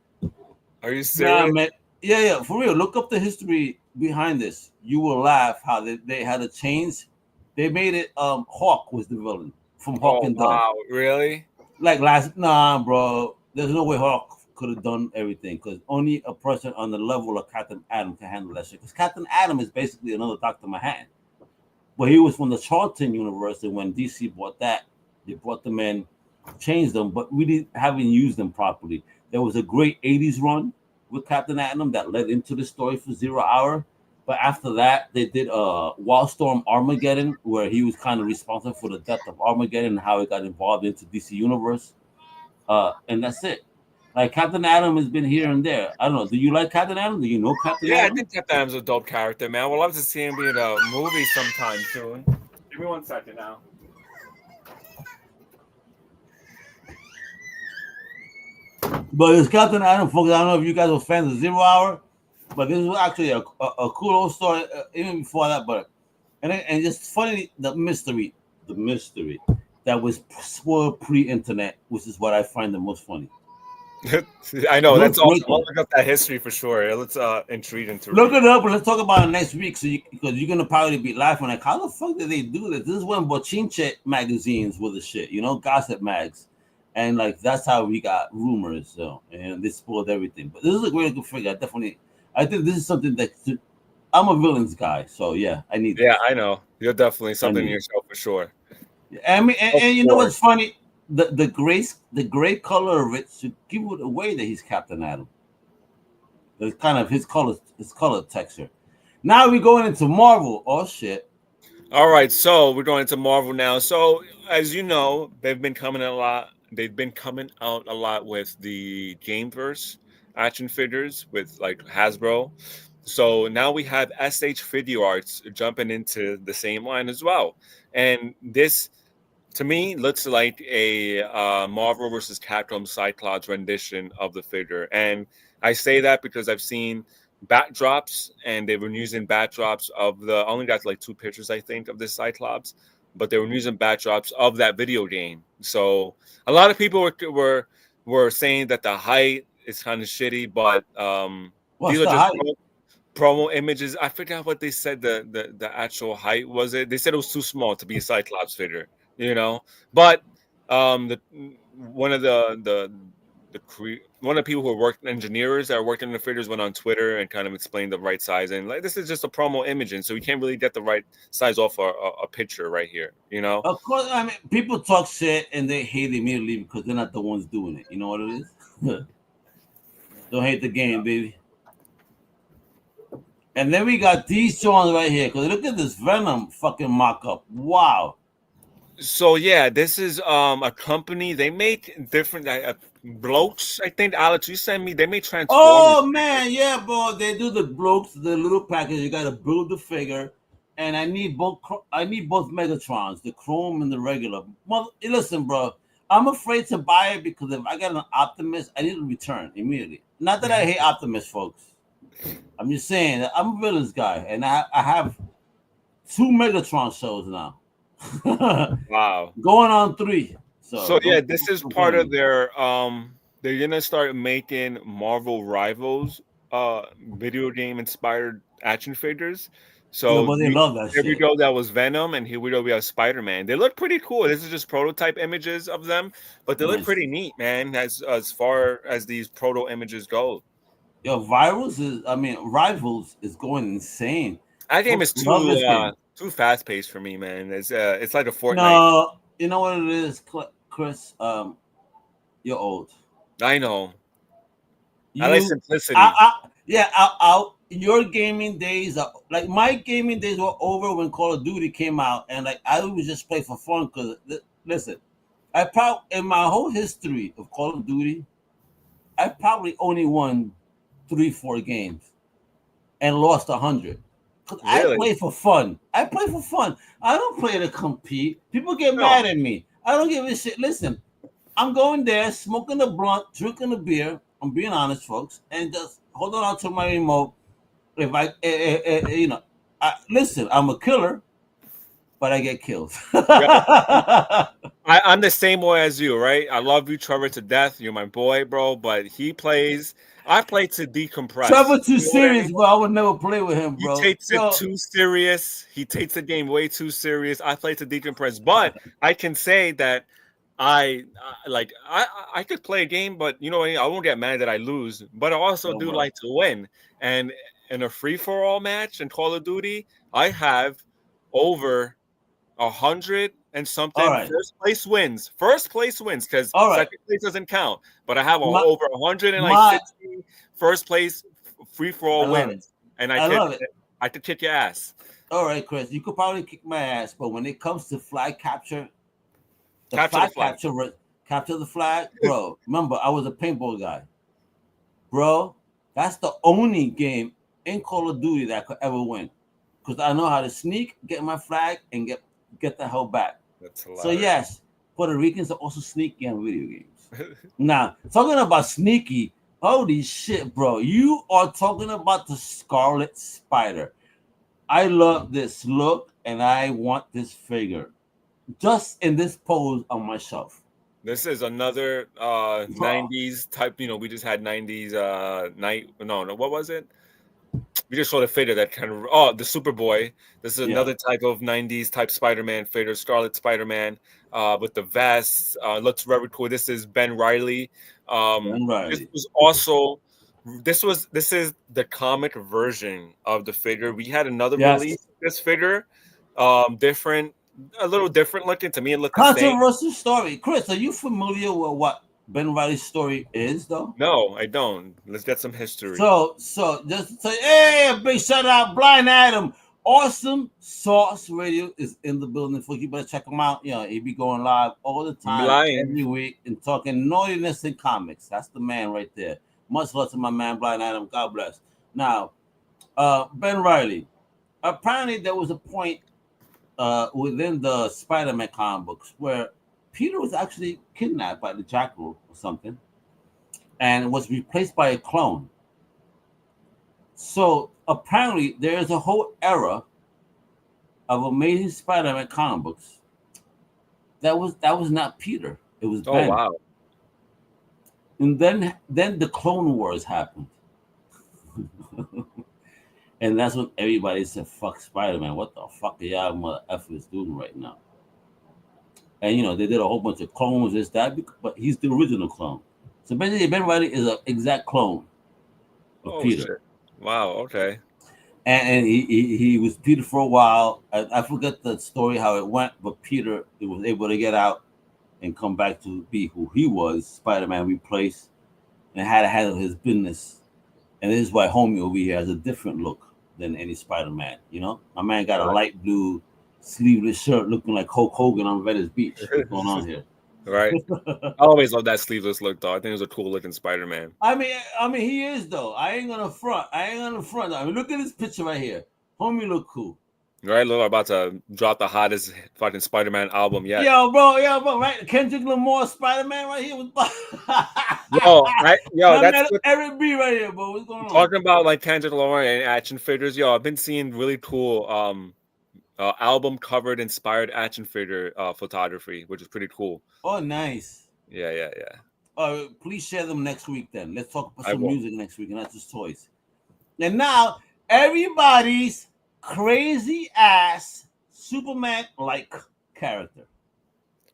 Are you serious? Nah, man. Yeah, for real. Look up the history behind this. You will laugh how they had to change. They made it Hawk was the villain from Hawk and Dove. Wow, really? Like bro. There's no way Hawk could have done everything, because only a person on the level of Captain Atom can handle that shit. Because Captain Atom is basically another Dr. Manhattan. But he was from the Charlton universe, and when DC bought that, they brought them in, changed them, but we haven't used them properly. There was a great 80s run with Captain Atom that led into the story for 0 Hour. But after that, they did Wildstorm Armageddon, where he was kind of responsible for the death of Armageddon and how he got involved into DC Universe. And that's it. Like, Captain Atom has been here and there. I don't know. Do you like Captain Atom? Do you know Captain Atom? Yeah, I think Captain Atom's a dope character, man. We'll love to see him be in a movie sometime soon. Give me 1 second now. But it's Captain Atom, folks. I don't know if you guys were fans of 0 Hour, but this was actually a cool old story, even before that. But and just funny, the mystery that was spoiled pre-internet, which is what I find the most funny. I know, that's awesome. I'll look up that history for sure. Let's intrigue into look it up, and let's talk about it next week. So because you're gonna probably be laughing like, how the fuck did they do this? This is when Bochinche magazines were the shit, gossip mags. And like that's how we got rumors, and they spoiled everything. But this is a great good figure. I think this is something that I'm a villains guy, so yeah, I need. Yeah, I know you're definitely something in yourself for sure. I mean, and you know what's funny? The gray color of it should give it away that he's Captain Atom. It's kind of his color texture. Now we're going into Marvel. Oh shit! All right, so we're going into Marvel now. So as you know, they've been coming out a lot with the Gameverse action figures with like Hasbro. So now we have SH Figure Arts jumping into the same line as well. And this, to me, looks like a Marvel versus Capcom Cyclops rendition of the figure. And I say that because I've seen backdrops, and they've been using backdrops of I only got like 2 pictures, I think, of this Cyclops, but they were using backdrops of that video game. So a lot of people were saying that the height is kind of shitty, but these are just promo images. I forgot what they said the actual height was. They said it was too small to be a Cyclops figure, But one of the people who worked engineers that are working in the figures went on Twitter and kind of explained the right size, and like, this is just a promo imaging, so you can't really get the right size off a picture right here, Of course, I mean, people talk shit and they hate immediately because they're not the ones doing it. You know what it is? Don't hate the game, baby. And then we got these ones right here, because look at this Venom fucking mock-up. Wow. So yeah, this is a company. They make different blokes. I think Alex, you sent me. They make Transformers. Oh man, yeah, bro. They do the blokes, the little package. You gotta build the figure, and I need both. I need both Megatrons, the Chrome and the regular. Well, listen, bro. I'm afraid to buy it because if I got an Optimus, I need to return immediately. Not that I hate Optimus, folks. I'm just saying that I'm a villains guy, and I have 2 Megatron shows now. Wow. Going on 3. So So yeah, don't this is part complain of me. their they're gonna start making Marvel Rivals video game inspired action figures. Yeah, So but they love that here we shit. go, that was Venom, and here we go, we have Spider-Man. They look pretty cool. This is just prototype images of them, but they look Nice. pretty neat, man, as far as these proto images go. Yo, Rivals is going insane. That game Folks is love this game. too fast paced for me, man. It's like a Fortnite. No, you know what it is, Chris. You're old. I know. I like You, simplicity. yeah. Your gaming days are like my gaming days were over when Call of Duty came out, and like I would just play for fun. Cause listen, I probably in my whole history of Call of Duty, I probably only won 3, 4 games and lost 100. Cause I Really? play for fun. I play for fun. I don't play to compete. People get No. mad at me. I don't give a shit. Listen, I'm going there, smoking a blunt, drinking a beer. I'm being honest, folks, and just holding on to my remote. If I, listen, I'm a killer, but I get killed. Yeah. I'm the same way as you, right? I love you, Trevor, to death. You're my boy, bro. But he plays. I play to decompress. Trevor too You know what I serious, mean? bro. I would never play with him, He bro. takes it too serious. He takes the game way too serious. I play to decompress, but I can say that I could play a game, but you know what I mean? I won't get mad that I lose. But I also Oh, do bro. like to win. And in a free for all match in Call of Duty, I have over 100 and All something right, first place wins. First place wins because all right. second place doesn't count. But I have My, over 100 and like my, 60 first place free for I all love it. wins, and I love it. I could kick your ass. All right, Chris, you could probably kick my ass, but when it comes to flag capture, the Capture the flag flag. capture the flag, bro. Remember, I was a paintball guy, bro. That's the only game in Call of Duty that I could ever win because I know how to sneak, get my flag, and get the hell back. That's So hilarious. yes, Puerto Ricans are also sneaky on video games. Now, talking about sneaky, holy shit, bro. You are talking about the Scarlet Spider. I love this look and I want this figure. Just in this pose on my shelf. This is another Bro. 90s type. We just had 90s night. No, what was it? We just saw the figure that kind of the Superboy. This is Yeah. another type of 90s type Spider-Man figure, Scarlet Spider-Man, with the vest. Looks very cool. This is Ben Riley. Ben This Riley. was also this is the comic version of the figure. We had another release Yes. of this figure, different, a little different looking. To me, it looked the same. Controversial story. Chris, are you familiar with what Ben Riley's story is though? No, I don't. Let's get some history. So just say, hey, a big shout out, Blind Adam. Awesome Sauce Radio is in the building for you. Better check him out. You know, he be going live all the time, Lion. every week, and talking naughtiness in comics. That's the man right there. Much love to my man, Blind Adam. God bless. Now, Ben Riley. Apparently, there was a point within the Spider-Man comic books where Peter was actually kidnapped by the Jackal or something, and was replaced by a clone. So apparently, there is a whole era of Amazing Spider-Man comic books that was not Peter. It was Oh Ben. wow. And then the Clone Wars happened, and that's when everybody said, "Fuck Spider-Man! What the fuck are y'all mother effers doing right now?" And they did a whole bunch of clones, this that, but he's the original clone. So basically, Ben Riley is an exact clone of Oh Peter. shit. Wow. Okay. And he was Peter for a while. I forget the story how it went, but Peter was able to get out and come back to be who he was, Spider-Man replaced, and had to handle his business. And this is why homie over here has a different look than any Spider-Man. My man got a Right. light blue sleeveless shirt, looking like Hulk Hogan on Venice Beach. What's going on here? Right. I always love that sleeveless look, though. I think it was a cool looking Spider-Man. I mean, he is though. I ain't gonna front. I mean, look at this picture right here. Homie look cool. Right, look, about to drop the hottest fucking Spider-Man album yet. Yo, bro, right? Kendrick Lamar Spider-Man right here was. That's Eric B right here, bro. What's going on? Talking about like Kendrick Lamar and action figures, yo, I've been seeing really cool album covered inspired action figure photography, which is pretty cool. Oh, nice. Yeah. Please share them next week then. Let's talk about some music next week and not just toys. And now everybody's crazy ass Superman like character.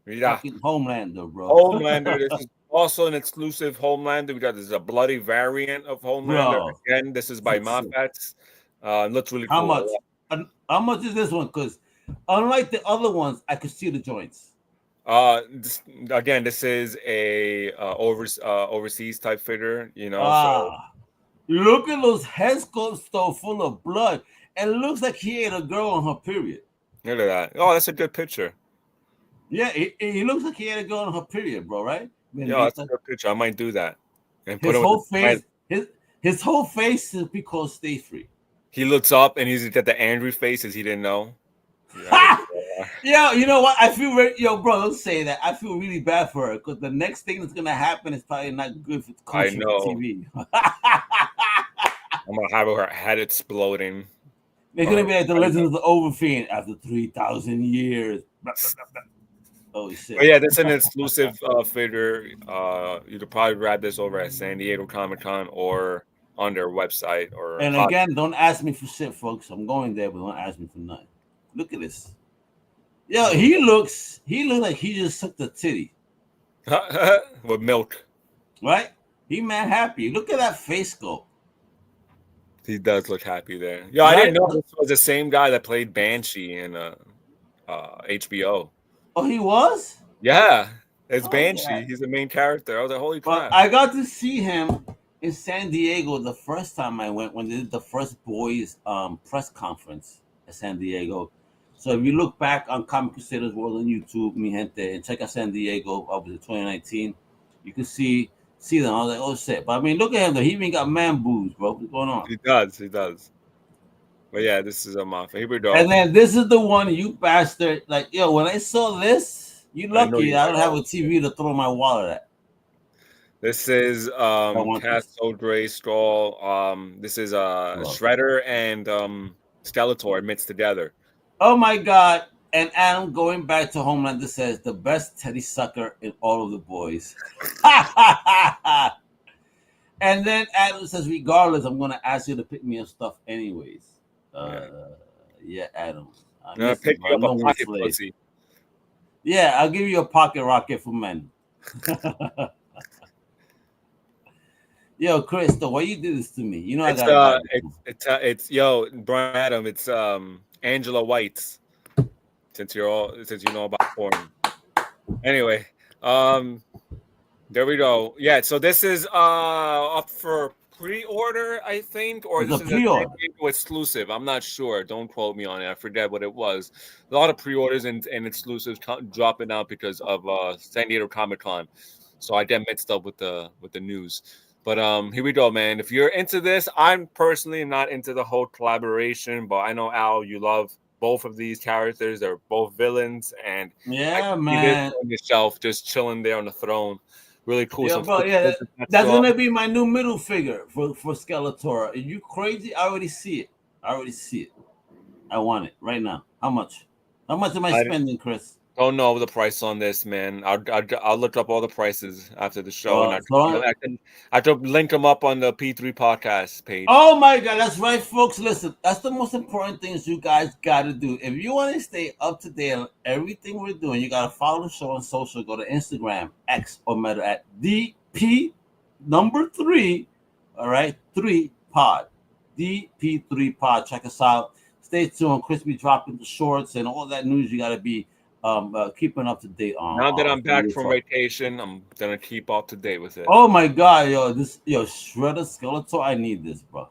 Yeah. Fucking Homelander, bro. Homelander. This is also an exclusive Homelander. We got this is a bloody variant of Homelander. Bro. Again, this is by Moffats. Looks really cool. How much? How much is this one? Because unlike the other ones, I could see the joints. This is a overseas type figure, you know. So. Look at those head sculpts though, full of blood. And it looks like he ate a girl on her period. Look at that. Oh, that's a good picture. Yeah, he looks like he ate a girl on her period, bro, right? That's a good picture. I might do that. And his whole face, his whole face is because stay free. He looks up and he's got the angry faces he didn't know. Yeah, you know what? I feel bro, don't say that. I feel really bad for her because the next thing that's gonna happen is probably not good for TV. I'm gonna have her head exploding. They're gonna be like the Legend of the Overfiend after 3,000 years. Oh shit! But yeah, that's an exclusive figure. You could probably grab this over at San Diego Comic-Con or on their website. And again, don't ask me for shit, folks. I'm going there, but don't ask me for nothing. Look at this. Yo, he looks like he just sucked a titty with milk. Right? He mad happy. Look at that face sculpt. He does look happy there. Yo, I didn't know this was the same guy that played Banshee in HBO. Oh, he was? Yeah, it's Banshee. Yeah. He's the main character. I was like, holy crap. I got to see him in San Diego the first time I went when they did the first boys press conference at San Diego. So if you look back on Comic Crusaders World on YouTube, mi gente, and check out San Diego, obviously 2019, you can see them. I was like, oh shit. But I mean, look at him though. He even got man boobs, bro. What's going on? He does. But yeah, this is a mafia. Here we go. And then this is the one, you bastard. Like, yo, when I saw this, you lucky I don't have a TV to throw my wallet at. This is Castle Gray Skull. This is Shredder and Skeletor mixed together. Oh my god. And Adam, going back to Homelander, says the best teddy sucker in all of the boys. And then Adam says, regardless, I'm going to ask you to pick me up stuff anyways. Yeah, Adam. Pick you up a pocket pussy. Yeah, I'll give you a pocket rocket for men. Yo, Chris, why you did this to me? You know, it's Brian Adam. It's Angela White's. Since you know about porn. Anyway, there we go. Yeah, so this is up for pre-order, I think, or this is a exclusive. I'm not sure. Don't quote me on it. I forget what it was. A lot of pre-orders and exclusives dropping out because of San Diego Comic-Con. So I get mixed up with the news. But here we go, man. If you're into this, I'm personally not into the whole collaboration, but I know, Al, you love both of these characters. They're both villains, and yeah, man, on yourself, just chilling there on the throne. Really cool. Yeah, bro, that's gonna be my new middle figure for Skeletor. Are you crazy? I already see it. I want it right now. How much? How much am I spending, Chris? Don't know the price on this, man. I'll look up all the prices after the show, and I can link them up on the P3 podcast page. Oh my god, that's right, folks. Listen, that's the most important things you guys got to do. If you want to stay up to date on everything we're doing, you got to follow the show on social. Go to Instagram, X, or Meta at DP3. All right, 3 pod, DP3 pod. Check us out. Stay tuned. Chris be dropping the shorts and all that news. You got to be keeping up to date on. Now that I'm back from vacation, I'm gonna keep up to date with it. Oh my god, yo, Shredder Skeletor, I need this, bro.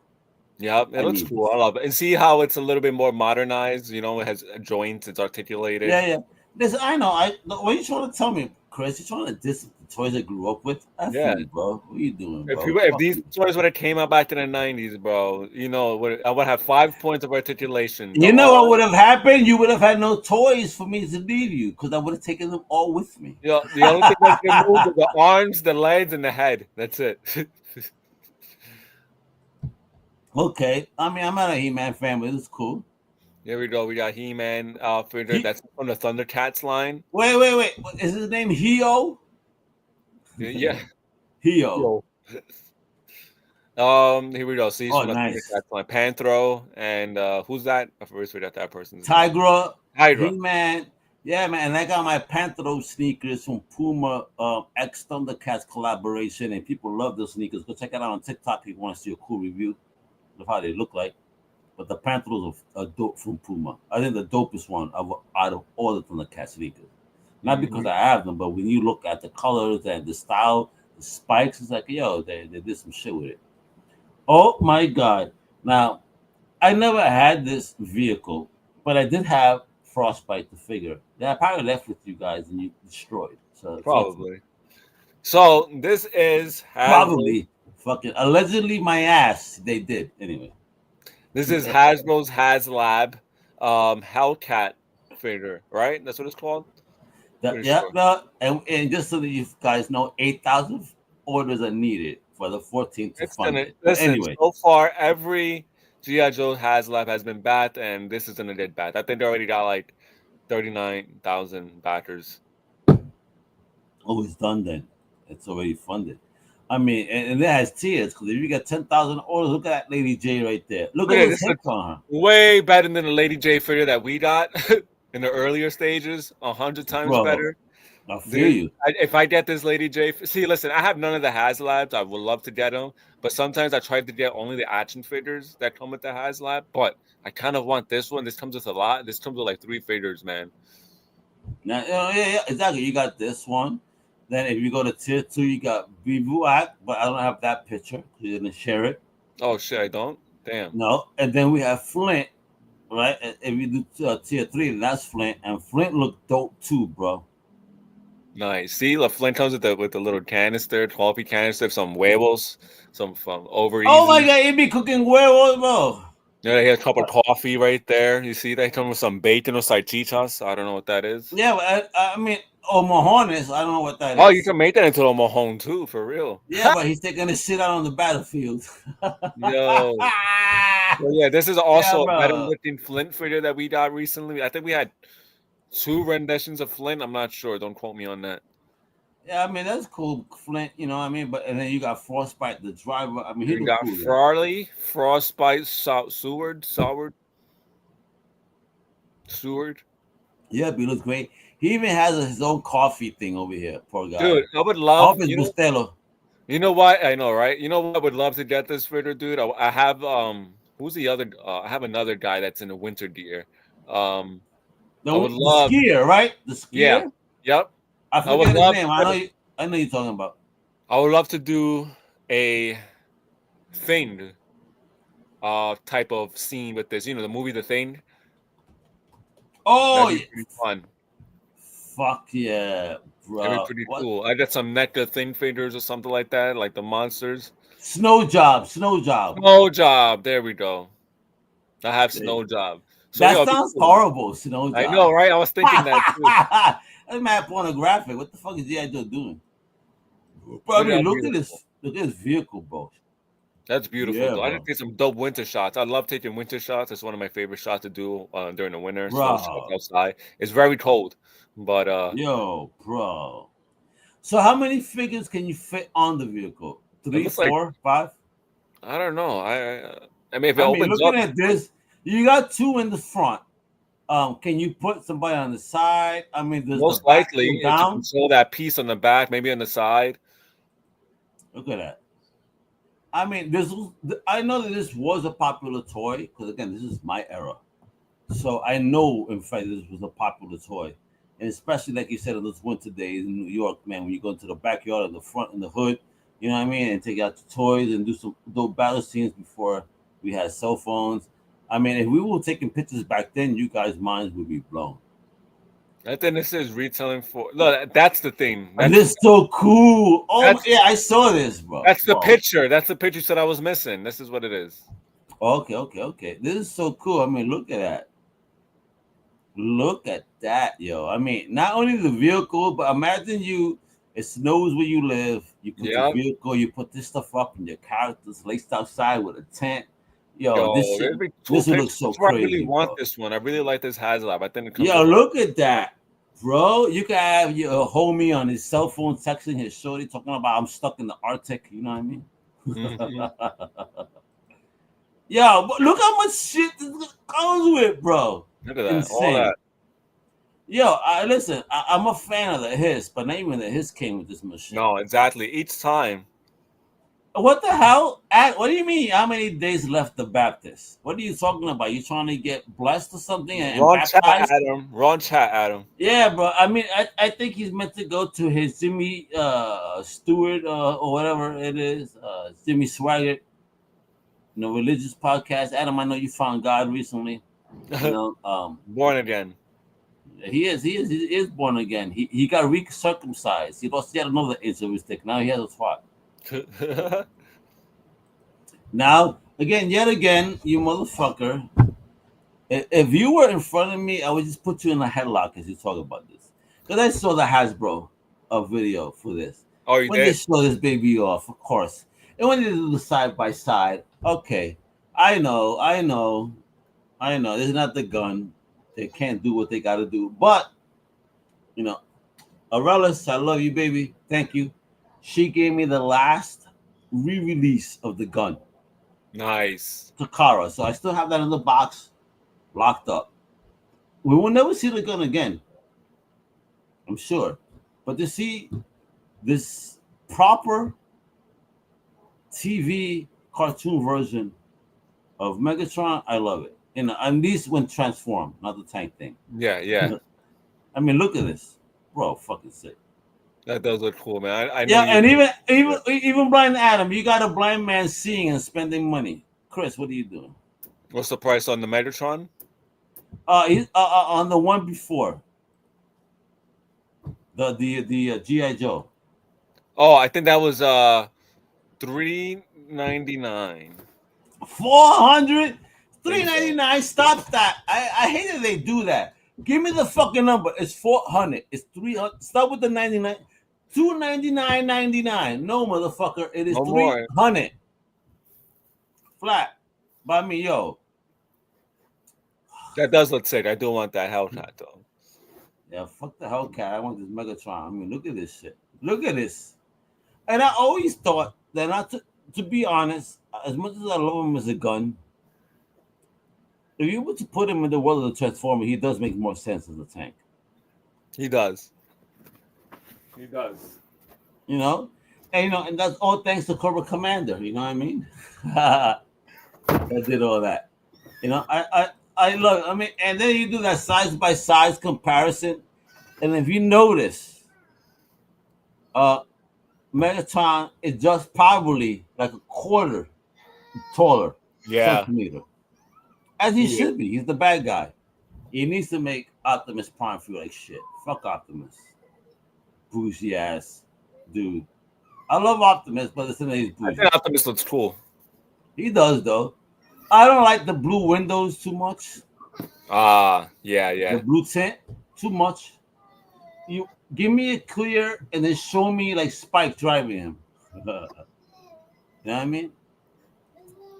Yeah, it looks cool. I love it. And see how it's a little bit more modernized. You know, it has joints. It's articulated. Yeah. Listen, I know. What are you trying to tell me, Chris? You trying to diss the toys I grew up with? Yeah, bro. What are you doing, bro? If these toys would have came out back in the 90s, bro, you know, I would have 5 points of articulation. You know what would have happened? You would have had no toys for me to leave you because I would have taken them all with me. Yeah, the only thing that can move is the arms, the legs, and the head. That's it. Okay. I mean, I'm not a He-Man fan, but it's cool. Here we go. We got He-Man figure. That's from the Thundercats line. Wait. Is his name Heo? Yeah. Heo. Here we go. See, from the Thundercats line. Panthro and who's that? I forgot that person's Tigra. He-Man. Yeah, man. And I got my Panthro sneakers from Puma X Thundercats collaboration, and people love those sneakers. Go check it out on TikTok if you want to see a cool review of how they look like. But the Panthros are dope from Puma. I think the dopest one out of all the Thundercat sneakers. Not because I have them, but when you look at the colors and the style, the spikes, it's like, yo, they did some shit with it. Oh my God. Now, I never had this vehicle, but I did have Frostbite the figure that I probably left with you guys and you destroyed. So probably. So this is probably fucking allegedly my ass. They did anyway. This is Hasbro's HasLab Hellcat figure, right? That's what it's called. And just so that you guys know, 8,000 orders are needed for the 14th to fund it. Anyway, so far every G.I. Joe HasLab has been backed, and this is gonna get backed. I think they already got like 39,000 backers. Oh, it's done then. It's already funded. I mean, and it has tears because if you get 10,000 orders, look at that Lady J right there. Look at this hits on her. Way better than the Lady J figure that we got in the earlier stages. 100 times better. I feel you. If I get this Lady J, see, listen, I have none of the HasLabs. I would love to get them, but sometimes I try to get only the action figures that come with the HasLab. But I kind of want this one. This comes with a lot. This comes with like 3 figures, man. Now, yeah, exactly. You got this one. Then if you go to tier 2, you got Bivouac, but I don't have that picture. You didn't share it. Oh shit, I don't. Damn. No, and then we have Flint, right? If you do tier 3, that's Flint, and Flint looked dope too, bro. Nice. See, Flint comes with the little canister, 12 canister, some huevos, some from over. Oh my God, he be cooking huevos, bro. Yeah, he has a cup of coffee right there. You see, they come with some bacon or salchichas. I don't know what that is. Yeah, but I mean, mojones. I don't know what that is. Oh, you can make that into a mojone too, for real. Yeah, but he's taking his shit out on the battlefield. Yo. So yeah, this is also a better looking Flint figure that we got recently. I think we had 2 renditions of Flint. I'm not sure. Don't quote me on that. Yeah, I mean that's cool, Flint. You know what I mean? But and then you got Frostbite, the driver. I mean, you got cool, Farley, Frostbite, Seward. Yeah, he looks great. He even has his own coffee thing over here. Poor guy. Dude, I would love. You know what? I know, right? You know what? I would love to get this figure, dude. I have who's the other? I have another guy that's in a winter gear. The skier, right? The skier. Yeah. Yep. I forget his name. I know you're talking about. I would love to do a Thing type of scene with this. You know, the movie The Thing. Oh, that'd be pretty fun. Fuck yeah, bro. That'd be pretty cool. I got some NECA Thing figures or something like that, like the monsters. Snow Job. There we go. I have Snow Job. So, that sounds horrible, Snow Job. I know, right? I was thinking that too. That's mad pornographic. What the fuck is G.I. Joe doing? But I mean, look at this vehicle, bro. That's beautiful. Yeah, I did take some dope winter shots. I love taking winter shots. It's one of my favorite shots to do during the winter. So outside. It's very cold, but yo, bro. So how many figures can you fit on the vehicle? 3, 4, 5? I don't know. I mean, if it opens looking at this, you got 2 in the front. Can you put somebody on the side? I mean, most likely down. Control that piece on the back, maybe on the side. Look at that. I mean, I know that this was a popular toy because again, this is my era, so I know in fact this was a popular toy, and especially like you said on those winter days in New York, man, when you go into the backyard, in the front, in the hood, you know what I mean, and take out the toys and do some dope battle scenes before We had cell phones. I mean, if we were taking pictures back then, you guys' minds would be blown. I think this is retailing for. Look, that's the thing. This is so cool. Oh yeah, I saw this, bro. That's the picture. That's the picture that I was missing. This is what it is. Okay. This is so cool. I mean, look at that. Look at that, yo. I mean, not only the vehicle, but imagine it snows where you live. You put the vehicle, you put this stuff up, and your character's laced outside with a tent. Yo, this looks so crazy. I really want this one. I really like this HasLab. I think it comes. Yo, look at that, bro. You can have your homie on his cell phone texting his shorty, talking about I'm stuck in the Arctic. You know what I mean? Mm-hmm. Yo, but look how much shit this comes with, bro. Look at that. Insane. All that. Yo, listen, I'm a fan of the Hiss, but not even the Hiss came with this machine. No, exactly. Each time. What the hell? What do you mean? How many days left the Baptist? What are you talking about? You trying to get blessed or something? Wrong chat, Adam. Yeah, bro. I mean, I think he's meant to go to his Jimmy Stewart or whatever it is, Jimmy Swaggart, religious podcast. Adam, I know you found God recently. Born again. He is born again. He got recircumcised. He lost yet another inch of his dick. Now he has a spot. Now, yet again, you motherfucker. If you were in front of me, I would just put you in a headlock as you talk about this. Because I saw the Hasbro video for this. Oh, you did? When they show this baby off, of course. And when they do the side by side, okay. I know. This is not the gun. They can't do what they got to do. But, Aurelis, I love you, baby. Thank you. She gave me the last re-release of the gun. Nice. Takara. So I still have that in the box, locked up. We will never see the gun again. I'm sure. But to see this proper TV cartoon version of Megatron, I love it. At least when transformed, not the tank thing. Yeah. I mean, look at this, bro. Fucking sick. That does look cool, man. I know and even blind Adam, you got a blind man seeing and spending money. Chris, what are you doing? What's the price on the Megatron? He's on the one before the GI Joe. Oh, I think that was $399. 400. $399. Stop that. I hate that they do that. Give me the fucking number. It's 400. It's 300. Start with the 99. $299.99. No, motherfucker. It is 300. Flat. By me, yo. That does look sick. I do want that Hellcat though. Yeah, fuck the Hellcat. I want this Megatron. I mean, look at this shit. Look at this. And I always thought that not to be honest, as much as I love him as a gun, if you were to put him in the world of the Transformer, he does make more sense as a tank. He does. And that's all thanks to Cobra Commander. You know what I mean? That did all that. I love. I mean, and then you do that size by size comparison, and if you notice, Megatron is just probably like a quarter taller. Centimeter. As he should be. He's the bad guy. He needs to make Optimus Prime feel like shit. Fuck Optimus. Bougie ass dude. I love Optimus, but it's he's bougie. I think Optimus looks cool. He does, though. I don't like the blue windows too much. Yeah. The blue tint, too much. You give me it clear and then show me like Spike driving him. You know what I mean?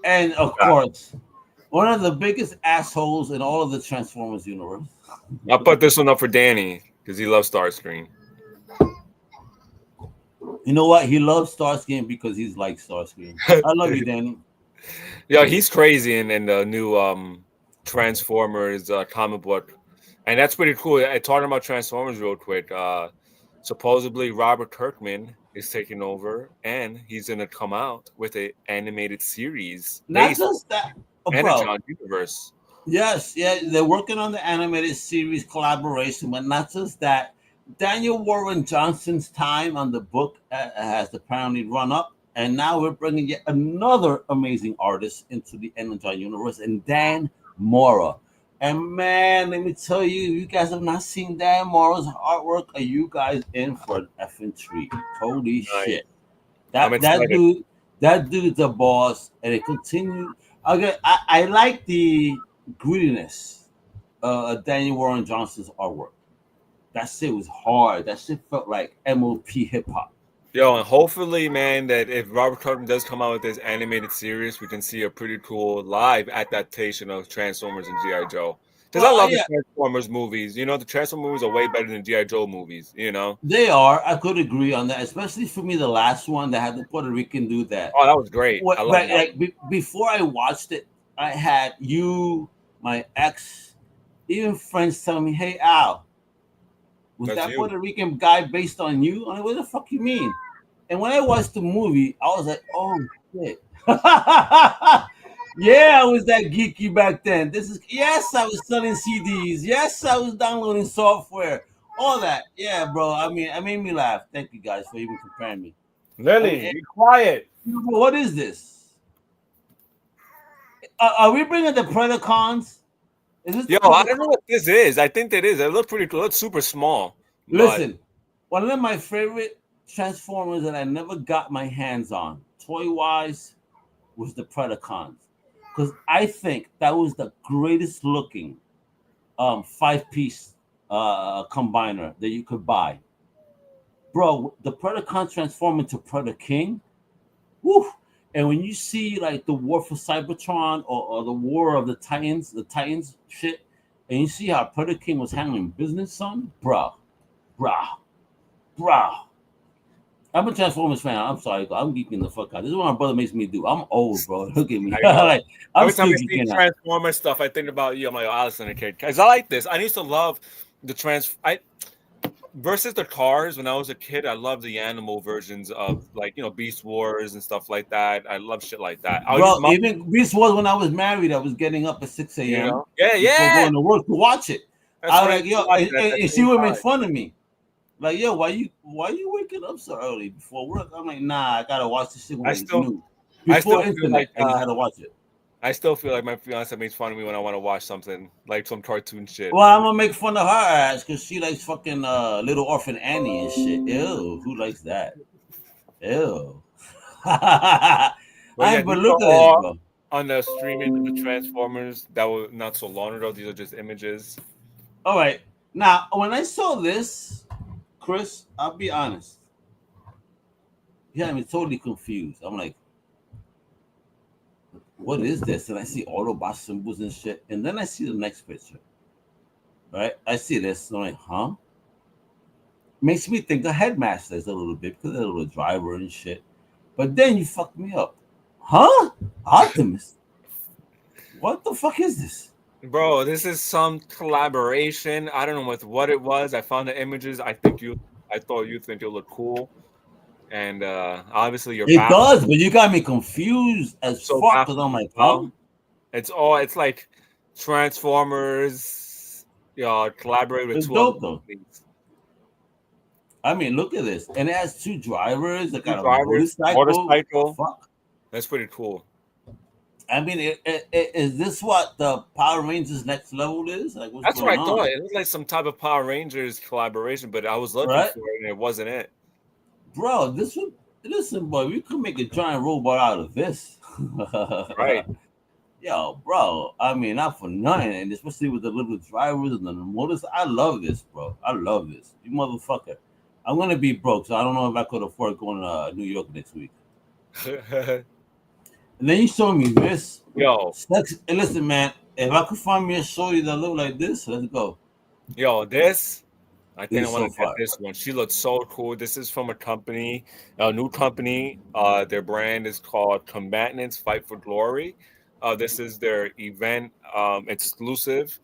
And of course, one of the biggest assholes in all of the Transformers universe. I'll put this one up for Danny because he loves Starscream. You know what? He loves Starscream because he's like Starscream. I love you, Danny. Yeah, he's crazy in the new Transformers comic book. And that's pretty cool. Talking about Transformers real quick. Supposedly Robert Kirkman is taking over and he's going to come out with an animated series. Not just that. Energon universe. Yes, they're working on the animated series collaboration, but not just that. Daniel Warren Johnson's time on the book has apparently run up, And now we're bringing yet another amazing artist into the Energon universe, and Dan Mora. And man, let me tell you, you guys have not seen Dan Mora's artwork, are you guys in for an effing treat? Holy shit. I'm excited. That dude's a boss, and it continues. Okay, I like the grittiness of Daniel Warren Johnson's artwork. That shit was hard. That shit felt like MOP hip hop. Yo, and hopefully, man, that if Robert Kirkman does come out with this animated series, we can see a pretty cool live adaptation of Transformers and G.I. Joe. Because I love the Transformers movies. You know, the Transformers movies are way better than G.I. Joe movies, you know? They are. I could agree on that, especially for me, the last one that had the Puerto Rican do that. Oh, that was great. I love that. Like, before I watched it, I had you, my ex, even friends telling me, hey, Al, was that Puerto Rican guy based on you? I'm like, what the fuck you mean? And when I watched the movie, I was like, oh, shit. Yeah, I was that geeky back then. Yes, I was selling CDs. Yes, I was downloading software. All that. Yeah, bro. I mean, it made me laugh. Thank you guys for even comparing me. Lily, be quiet. What is this? Are we bringing the Predacons? Yo, I don't know what this is. I think that is. It looks pretty cool. It looks super small. Listen, one of my favorite Transformers that I never got my hands on, toy-wise, was the Predacons. Because I think that was the greatest looking 5-piece combiner that you could buy. Bro, the Predacons transform into Predaking. Woo! And when you see like the War for Cybertron or the War of the Titans shit, and you see how Predaking was handling business, son, bro. I'm a Transformers fan. I'm sorry, I'm geeking the fuck out. This is what my brother makes me do. I'm old, bro. Look at me. Like, every time I see Transformers stuff, I think about you. I'm like, I listen to kid. Because I like this. I used to love the versus the cars when I was a kid. I loved the animal versions of like, you know, Beast Wars and stuff like that. I love shit like that. Bro, even Beast Wars when I was married, I was getting up at 6 a.m. You know? Yeah. Going to work to watch it. I was like, yo, and she would make fun of me. Like, yo, why you waking up so early before work? I'm like, nah, I gotta watch this shit when it's new. Before internet, and you had to watch it. I still feel like my fiance makes fun of me when I want to watch something like some cartoon shit. Well, I'm gonna make fun of her ass because she likes fucking Little Orphan Annie and shit. Ew, who likes that? Ew. But look at this, bro. On the streaming of the Transformers that were not so long ago. These are just images. All right. Now, when I saw this, Chris, I'll be honest. Yeah, I'm totally confused. I'm like, what is this? And I see Autobot symbols and shit. And then I see the next picture. Right? I see this. And I'm like, huh? Makes me think of Headmasters a little bit because they're a little driver and shit. But then you fucked me up. Huh? Optimus? What the fuck is this? Bro, this is some collaboration. I don't know what it was. I found the images. I thought you think it looked cool. And obviously it does, but you got me confused as fuck because I'm like, huh? It's like Transformers, collaborate with two other companies. I mean, look at this. And it has two drivers. That got a motorcycle. Fuck. That's pretty cool. I mean, is this what the Power Rangers next level is? Like, that's what I thought. It was like some type of Power Rangers collaboration, but I was looking for it and it wasn't it. Bro, listen, boy, we could make a giant robot out of this. Right. Yo, bro, I mean, not for nothing, and especially with the little drivers and the motors. I love this, bro. I love this. You motherfucker. I'm going to be broke, so I don't know if I could afford going to New York next week. And then you show me this. Yo. And listen, man, if I could find me a shorty that look like this, let's go. Yo, this, I think I want to get this one. She looks so cool. This is from a new company. Their brand is called Combatants Fight for Glory. This is their event exclusive.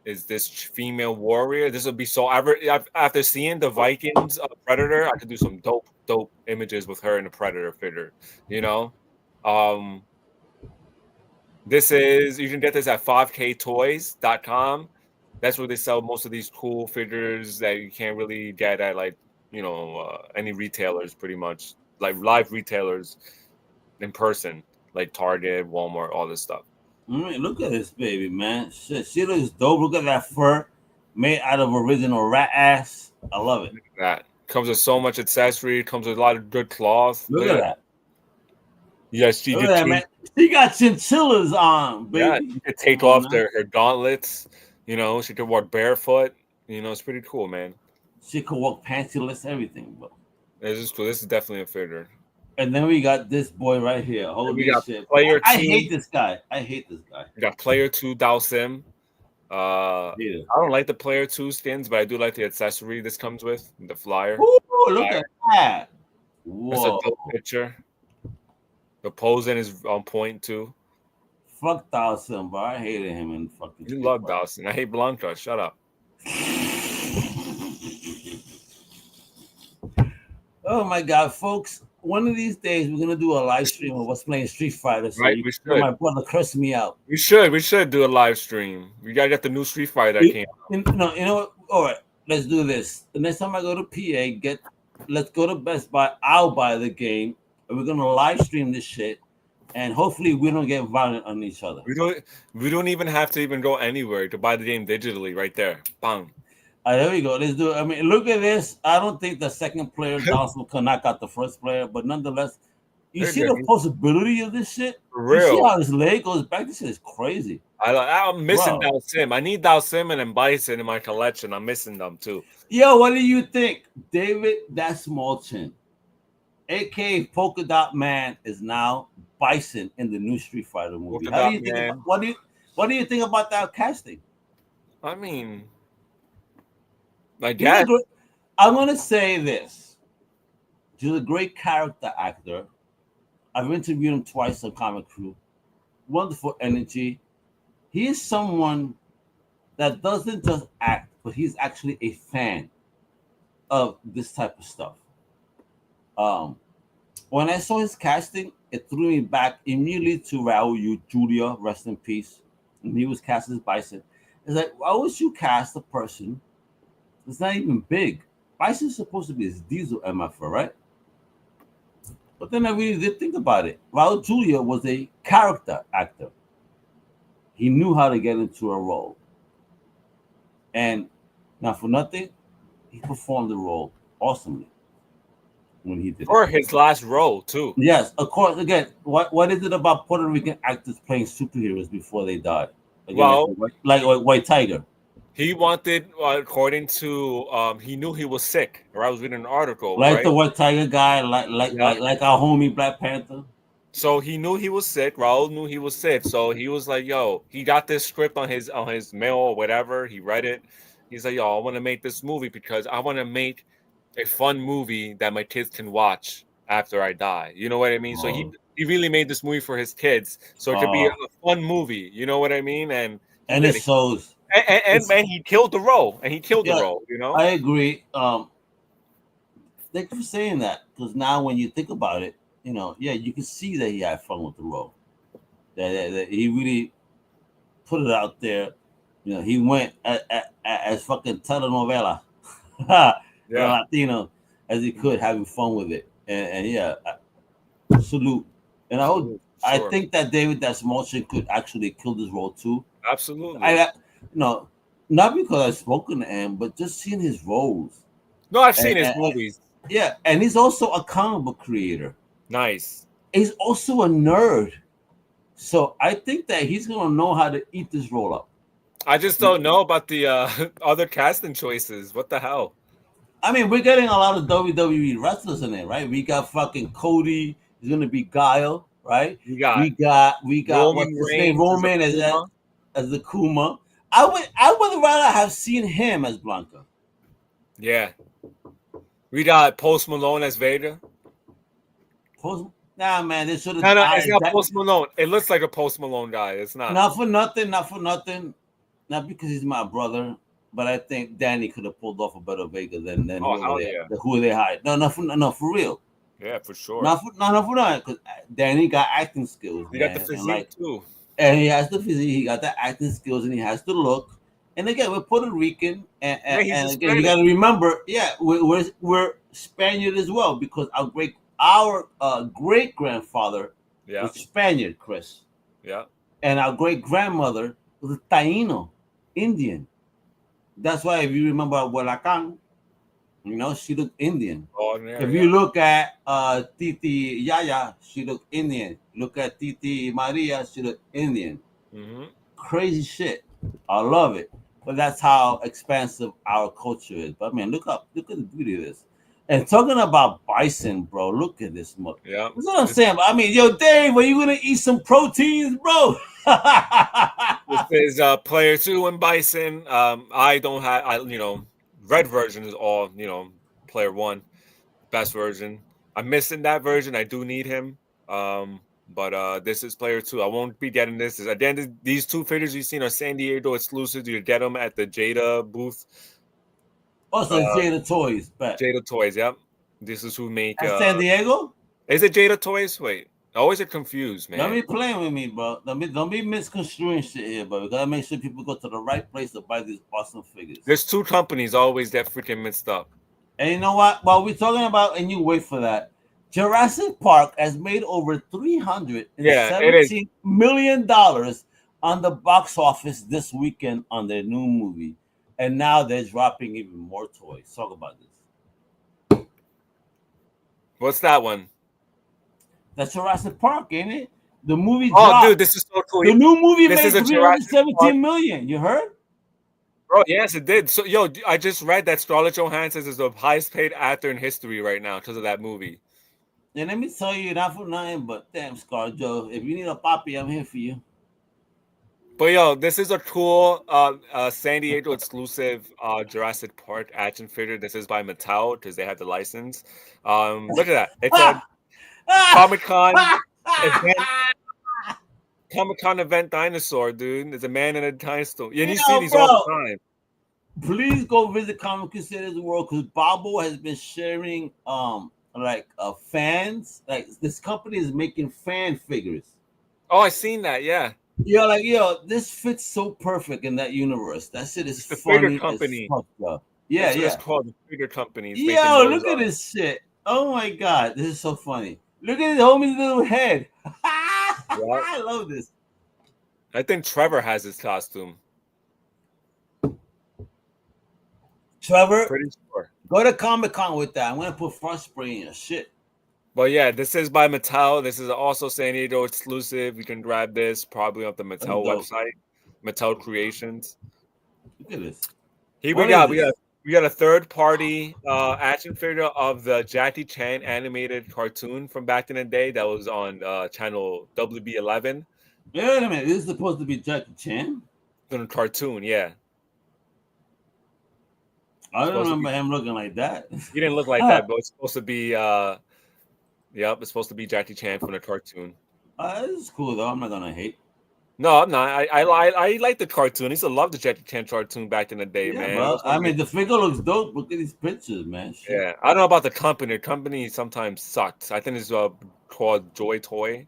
Is this female warrior? This will be so. After seeing the Vikings Predator, I could do some dope images with her in the Predator figure. You know. This is, you can get this at 5ktoys.com. That's where they sell most of these cool figures that you can't really get at, like, any retailers pretty much. like live retailers in person, like Target, Walmart, all this stuff. Look at this baby, man. Shit, she looks dope. Look at that fur made out of original rat ass. I love it. Look at that. Comes with so much accessory. Comes with a lot of good cloth. Look at that. Yes, she Look at that, man. She got chinchillas on, baby. Yeah, she could take off her gauntlets. You know, she could walk barefoot. You know, it's pretty cool, man. She could walk pantyless, everything, bro. This is cool. This is definitely a figure. And then we got this boy right here. Holy shit. I hate this guy. I hate this guy. We got Player 2 Dalsim. I don't like the Player 2 skins, but I do like the accessory this comes with, the flyer. Ooh, look at that. Whoa. That's a dope picture. The posing is on point, too. Fuck Dawson, bro. I hated him in fucking. You love Dawson. I hate Blanca. Shut up. Oh my God, folks! One of these days we're gonna do a live stream of us playing Street Fighter. So right, we should. My brother curse me out. We should do a live stream. We gotta get the new Street Fighter that came out. You know what? All right, let's do this. The next time I go to PA, let's go to Best Buy. I'll buy the game, and we're gonna live stream this shit. And hopefully we don't get violent on each other. We don't even have to even go anywhere to buy the game digitally right there. Bang. There we go. Let's do it. I mean, look at this. I don't think the second player Dawson can knock out the first player, but nonetheless, you see the possibility of this shit? For real. You see how his leg goes back? This shit is crazy. I'm missing Dalsim. I need Dalsim and Bison in my collection. I'm missing them too. Yo, what do you think? David, that small chin, aka Polka Dot Man, is now Bison in the new Street Fighter movie. What do you think about that casting? I mean, I guess I'm gonna say this. He's a great character actor. I've interviewed him twice on Comic Crew. Wonderful energy. He is someone that doesn't just act, but he's actually a fan of this type of stuff. When I saw his casting, it threw me back immediately to Raul Julia, rest in peace. And he was cast as Bison. It's like, why would you cast a person that's not even big? Bison's supposed to be his Diesel MFer, right? But then I really did think about it. Raul Julia was a character actor. He knew how to get into a role. And not for nothing, he performed the role awesomely when he did for his last role too. Yes, of course. Again, what is it about Puerto Rican actors playing superheroes before they die? Again, like White Tiger. He wanted, according to, he knew he was sick. Or I was reading an article, like the White Tiger guy, like our homie Black Panther. So he knew he was sick. Raul knew he was sick. So he was like, "Yo," he got this script on his mail or whatever. He read it. He's like, "Yo, I want to make this movie because I want to make a fun movie that my kids can watch after I die." You know what I mean? So he really made this movie for his kids, so it could be a fun movie. You know what I mean? And it shows. And he killed the role. And he killed the role. You know? I agree. Thank you for saying that, because now when you think about it, you know, you can see that he had fun with the role. That he really put it out there. You know, he went as fucking telenovela, Latino as he could, having fun with it. And salute. And I think that David Dasmalchin could actually kill this role too. Absolutely. Not because I've spoken to him, but just seeing his roles. No, I've seen his movies. Yeah, and he's also a comic book creator. Nice. He's also a nerd. So I think that he's going to know how to eat this role up. I just don't know about the other casting choices. What the hell? I mean, we're getting a lot of WWE wrestlers in it, right? We got fucking Cody. He's going to be Guile, right? We got Roman as the Kuma. I would rather have seen him as Blanca. Yeah. We got Post Malone as Vader. Nah, man, they should have. No, it's not Post Malone. It looks like a Post Malone guy. It's not. Not for nothing. Not because he's my brother, but I think Danny could have pulled off a better Vega than who they hired. No, for real. Yeah, for sure. Not for that, because Danny got acting skills. He got the physique too. And he has the physique. He got the acting skills, and he has the look. And again, we're Puerto Rican, and again, you got to remember, we're Spaniard as well, because our great grandfather Yeah. was Spaniard, Chris. Yeah. And our great grandmother was a Taino, Indian. That's why if you remember Abuela, she looked Indian. Oh, yeah, If you look at Titi Yaya, she looked Indian. Look at Titi Maria, she looked Indian. Mm-hmm. Crazy shit. I love it. But that's how expansive our culture is. But man, look at the beauty of this. And talking about bison, bro, look at this. Yeah. That's what I'm saying. I mean, yo, Dave, are you gonna eat some proteins, bro? This is player 2 in Bison. I don't have red version is all, player 1, best version. I'm missing that version. I do need him. But this is player 2. I won't be getting this. At the end of these 2 figures you've seen are San Diego exclusives. You get them at the Jada booth. Also, Jada Toys. Jada Toys, yep. This is who make San Diego? Is it Jada Toys? Wait. I always get confused, man. Don't be playing with me, bro. Don't be misconstruing shit here, bro. We gotta make sure people go to the right place to buy these awesome figures. There's 2 companies always that freaking mixed up. And you know what? While we're talking about, and you wait for that, Jurassic Park has made over $317 million on the box office this weekend on their new movie, and now they're dropping even more toys. Talk about this. What's that one? That's Jurassic Park, ain't it? The movie. Oh, dude, this is so cool. The new movie made $317 million. You heard? Bro, yes, it did. So, yo, I just read that Scarlett Johansson is the highest paid actor in history right now because of that movie. And let me tell you, not for nothing, but damn, Scar Joe, if you need a poppy, I'm here for you. But yo, this is a cool San Diego exclusive Jurassic Park action figure. This is by Mattel because they have the license. Look at that. It's a Comic-Con event. Comic-Con event dinosaur, dude. It's a man in a dinosaur. And you see these all the time. Please go visit Comic Crusaders World because Bobo has been sharing fans. Like this company is making fan figures. Oh, I seen that, yeah. This fits so perfect in that universe. That shit is the funny figure company. As fuck, yeah. It's called the figure company. Yo, look at this shit. Oh my god, this is so funny. Look at his homie's little head. I love this. I think Trevor has his costume. Trevor, pretty sure. Go to Comic-Con with that. I'm gonna put frost spray in your shit. But yeah, this is by Mattel. This is also San Diego exclusive. You can grab this probably off the Mattel website, Mattel Creations. Look at this. Here we got a third-party action figure of the Jackie Chan animated cartoon from back in the day that was on channel WB11. Wait a minute, this is supposed to be Jackie Chan? In a cartoon, yeah. I don't remember him looking like that. He didn't look like that, but it's supposed to be. It's supposed to be Jackie Chan from the cartoon. This is cool though. I'm not gonna hate. No, I'm not. I like the cartoon. I used to love the Jackie Chan cartoon back in the day, man. Bro. I mean, the figure looks dope. Look at these pictures, man. Shit. Yeah, I don't know about the company. The company sometimes sucks. I think it's called Joy Toy.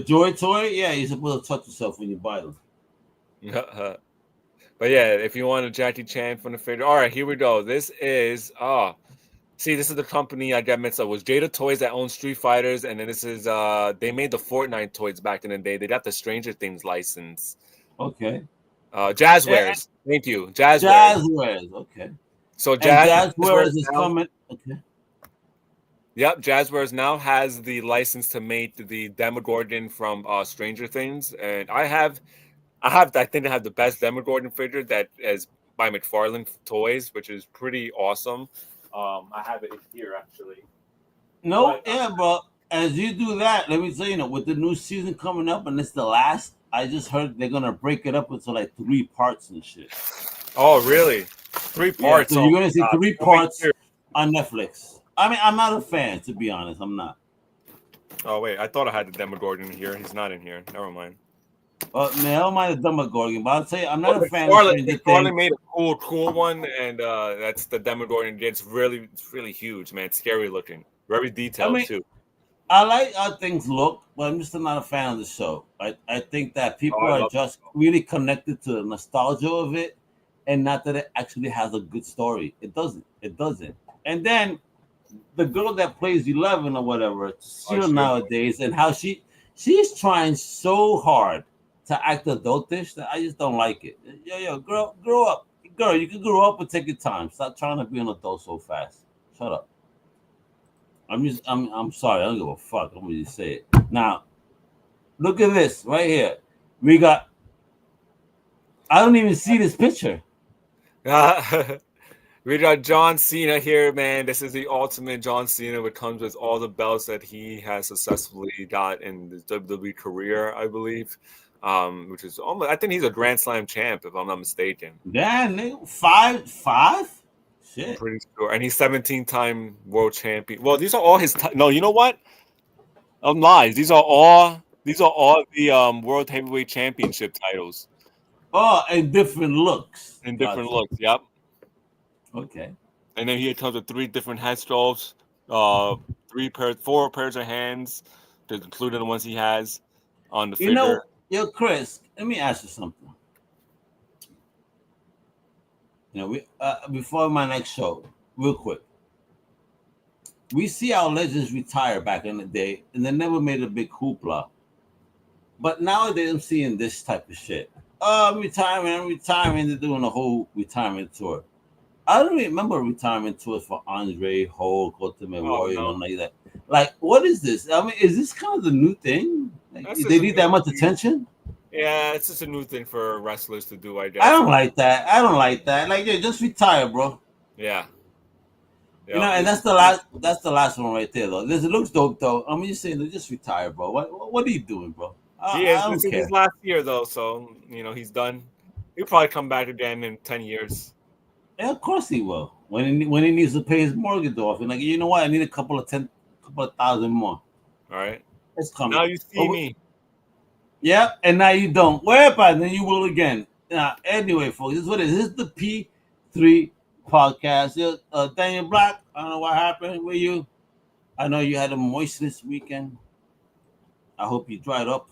Joy Toy? Yeah, you're supposed to touch yourself when you buy them. But yeah, if you want a Jackie Chan from the figure, all right, here we go. This is this is the company I got mixed up. It was Jada Toys that owns Street Fighters, and then this is they made the Fortnite toys back in the day. They got the Stranger Things license. Okay. Jazzwares. Thank you. Jazzwares. Jazzwares. Okay. So Jazzwares is coming. Okay. Yep, Jazzwares now has the license to make the Demogorgon from Stranger Things, and I think I have the best Demogorgon figure that is by McFarlane Toys, which is pretty awesome. I have it here actually. But as you do that, let me tell you, with the new season coming up, and it's the last, I just heard they're gonna break it up into like 3 parts and shit. Oh, really? 3 parts. Yeah, so you're gonna see 3 parts on Netflix. I mean, I'm not a fan, to be honest. I'm not. Oh wait, I thought I had the Demogorgon in here. He's not in here. Never mind. Man, I don't mind the Demogorgon, but I'll tell you, I'm not a fan of McFarlane made a cool one, and that's the Demogorgon. It's really huge, man. It's scary looking. Very detailed, too. I like how things look, but I'm just not a fan of the show. I think that people are just really connected to the nostalgia of it, and not that it actually has a good story. It doesn't. And then the girl that plays 11 or whatever, nowadays, and how she's trying so hard to act adultish that I just don't like it. Yo, girl, grow up. Girl, you can grow up and take your time. Stop trying to be an adult so fast. Shut up. I'm sorry. I don't give a fuck. I'm gonna just say it. Now, look at this right here. We got. I don't even see this picture. We got John Cena here, man. This is the ultimate John Cena, which comes with all the belts that he has successfully got in his WWE career, I believe. Which is almost, I think he's a Grand Slam champ, if I'm not mistaken. Yeah, nigga, five. Shit, I'm pretty sure. And he's 17-time world champion. Well, these are all his. No, you know what? I'm lies. These are all the World Heavyweight Championship titles. Oh, and different looks. Looks. Yep. Okay. And then he comes with 3 different head sculpts, 4 pairs of hands, including the ones he has on the figure. Yo, Chris, let me ask you something. We before my next show, real quick. We see our legends retire back in the day, and they never made a big hoopla. But nowadays, I'm seeing this type of shit. I'm retiring. They're doing a whole retirement tour. I don't remember retirement tours for Andre, Hulk, Ultimate Warrior, and like that. Like, what is this? I mean, is this kind of the new thing? Like, they need that much attention? Yeah, it's just a new thing for wrestlers to do, I guess. I don't like that. Like, yeah, just retire, bro. Yeah. And that's the last one right there, though. It looks dope, though. I'm just saying, just retire, bro. What are you doing, bro? This is his last year, though, so he's done. He'll probably come back again in 10 years. Yeah, of course he will. When he needs to pay his mortgage off, and like, you know what? I need a couple of thousand more. All right. It's coming. Now you see me. Yeah, and now you don't. Wherever, then you will again. Now, anyway, folks, this is what it is. This is the P3 podcast. Daniel Black, I don't know what happened with you. I know you had a moisture weekend. I hope you dried up.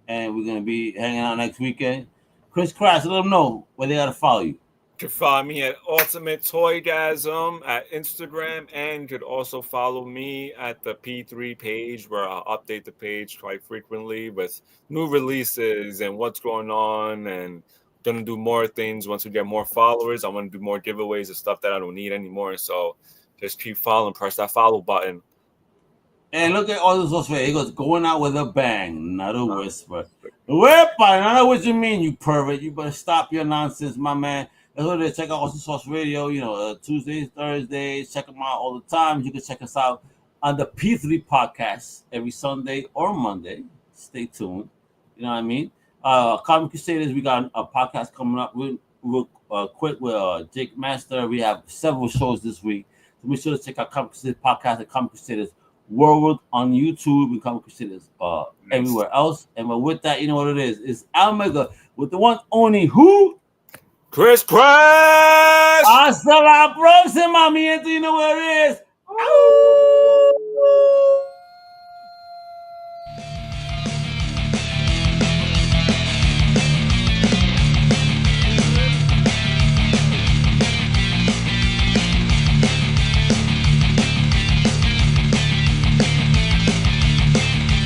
And we're going to be hanging out next weekend. Chris Crass, let them know where they got to follow you. You can follow me at Ultimate Toygasm at Instagram, and you could also follow me at the P3 page, where I'll update the page quite frequently with new releases and what's going on, and gonna do more things once we get more followers. I want to do more giveaways and stuff that I don't need anymore. So just keep following, press that follow button. And look at all this social media. He goes, going out with a bang, not a whisper. Wepa, I know what you mean, you pervert. You better stop your nonsense, my man. That's what it is. Check out Awesome Sauce Radio, Tuesdays, Thursdays. Check them out all the time. You can check us out on the P3 podcast every Sunday or Monday. Stay tuned. You know what I mean? Comic Crusaders, we got a podcast coming up real quick with Jake Master. We have several shows this week. So be sure to check out Comic Crusaders podcast at Comic Crusaders World on YouTube and Comic Crusaders everywhere else. And with that, you know what it is. It's Omega with the one only who? Chris Crash! Hasta la próxima, mi gente. You know what it is. Ow!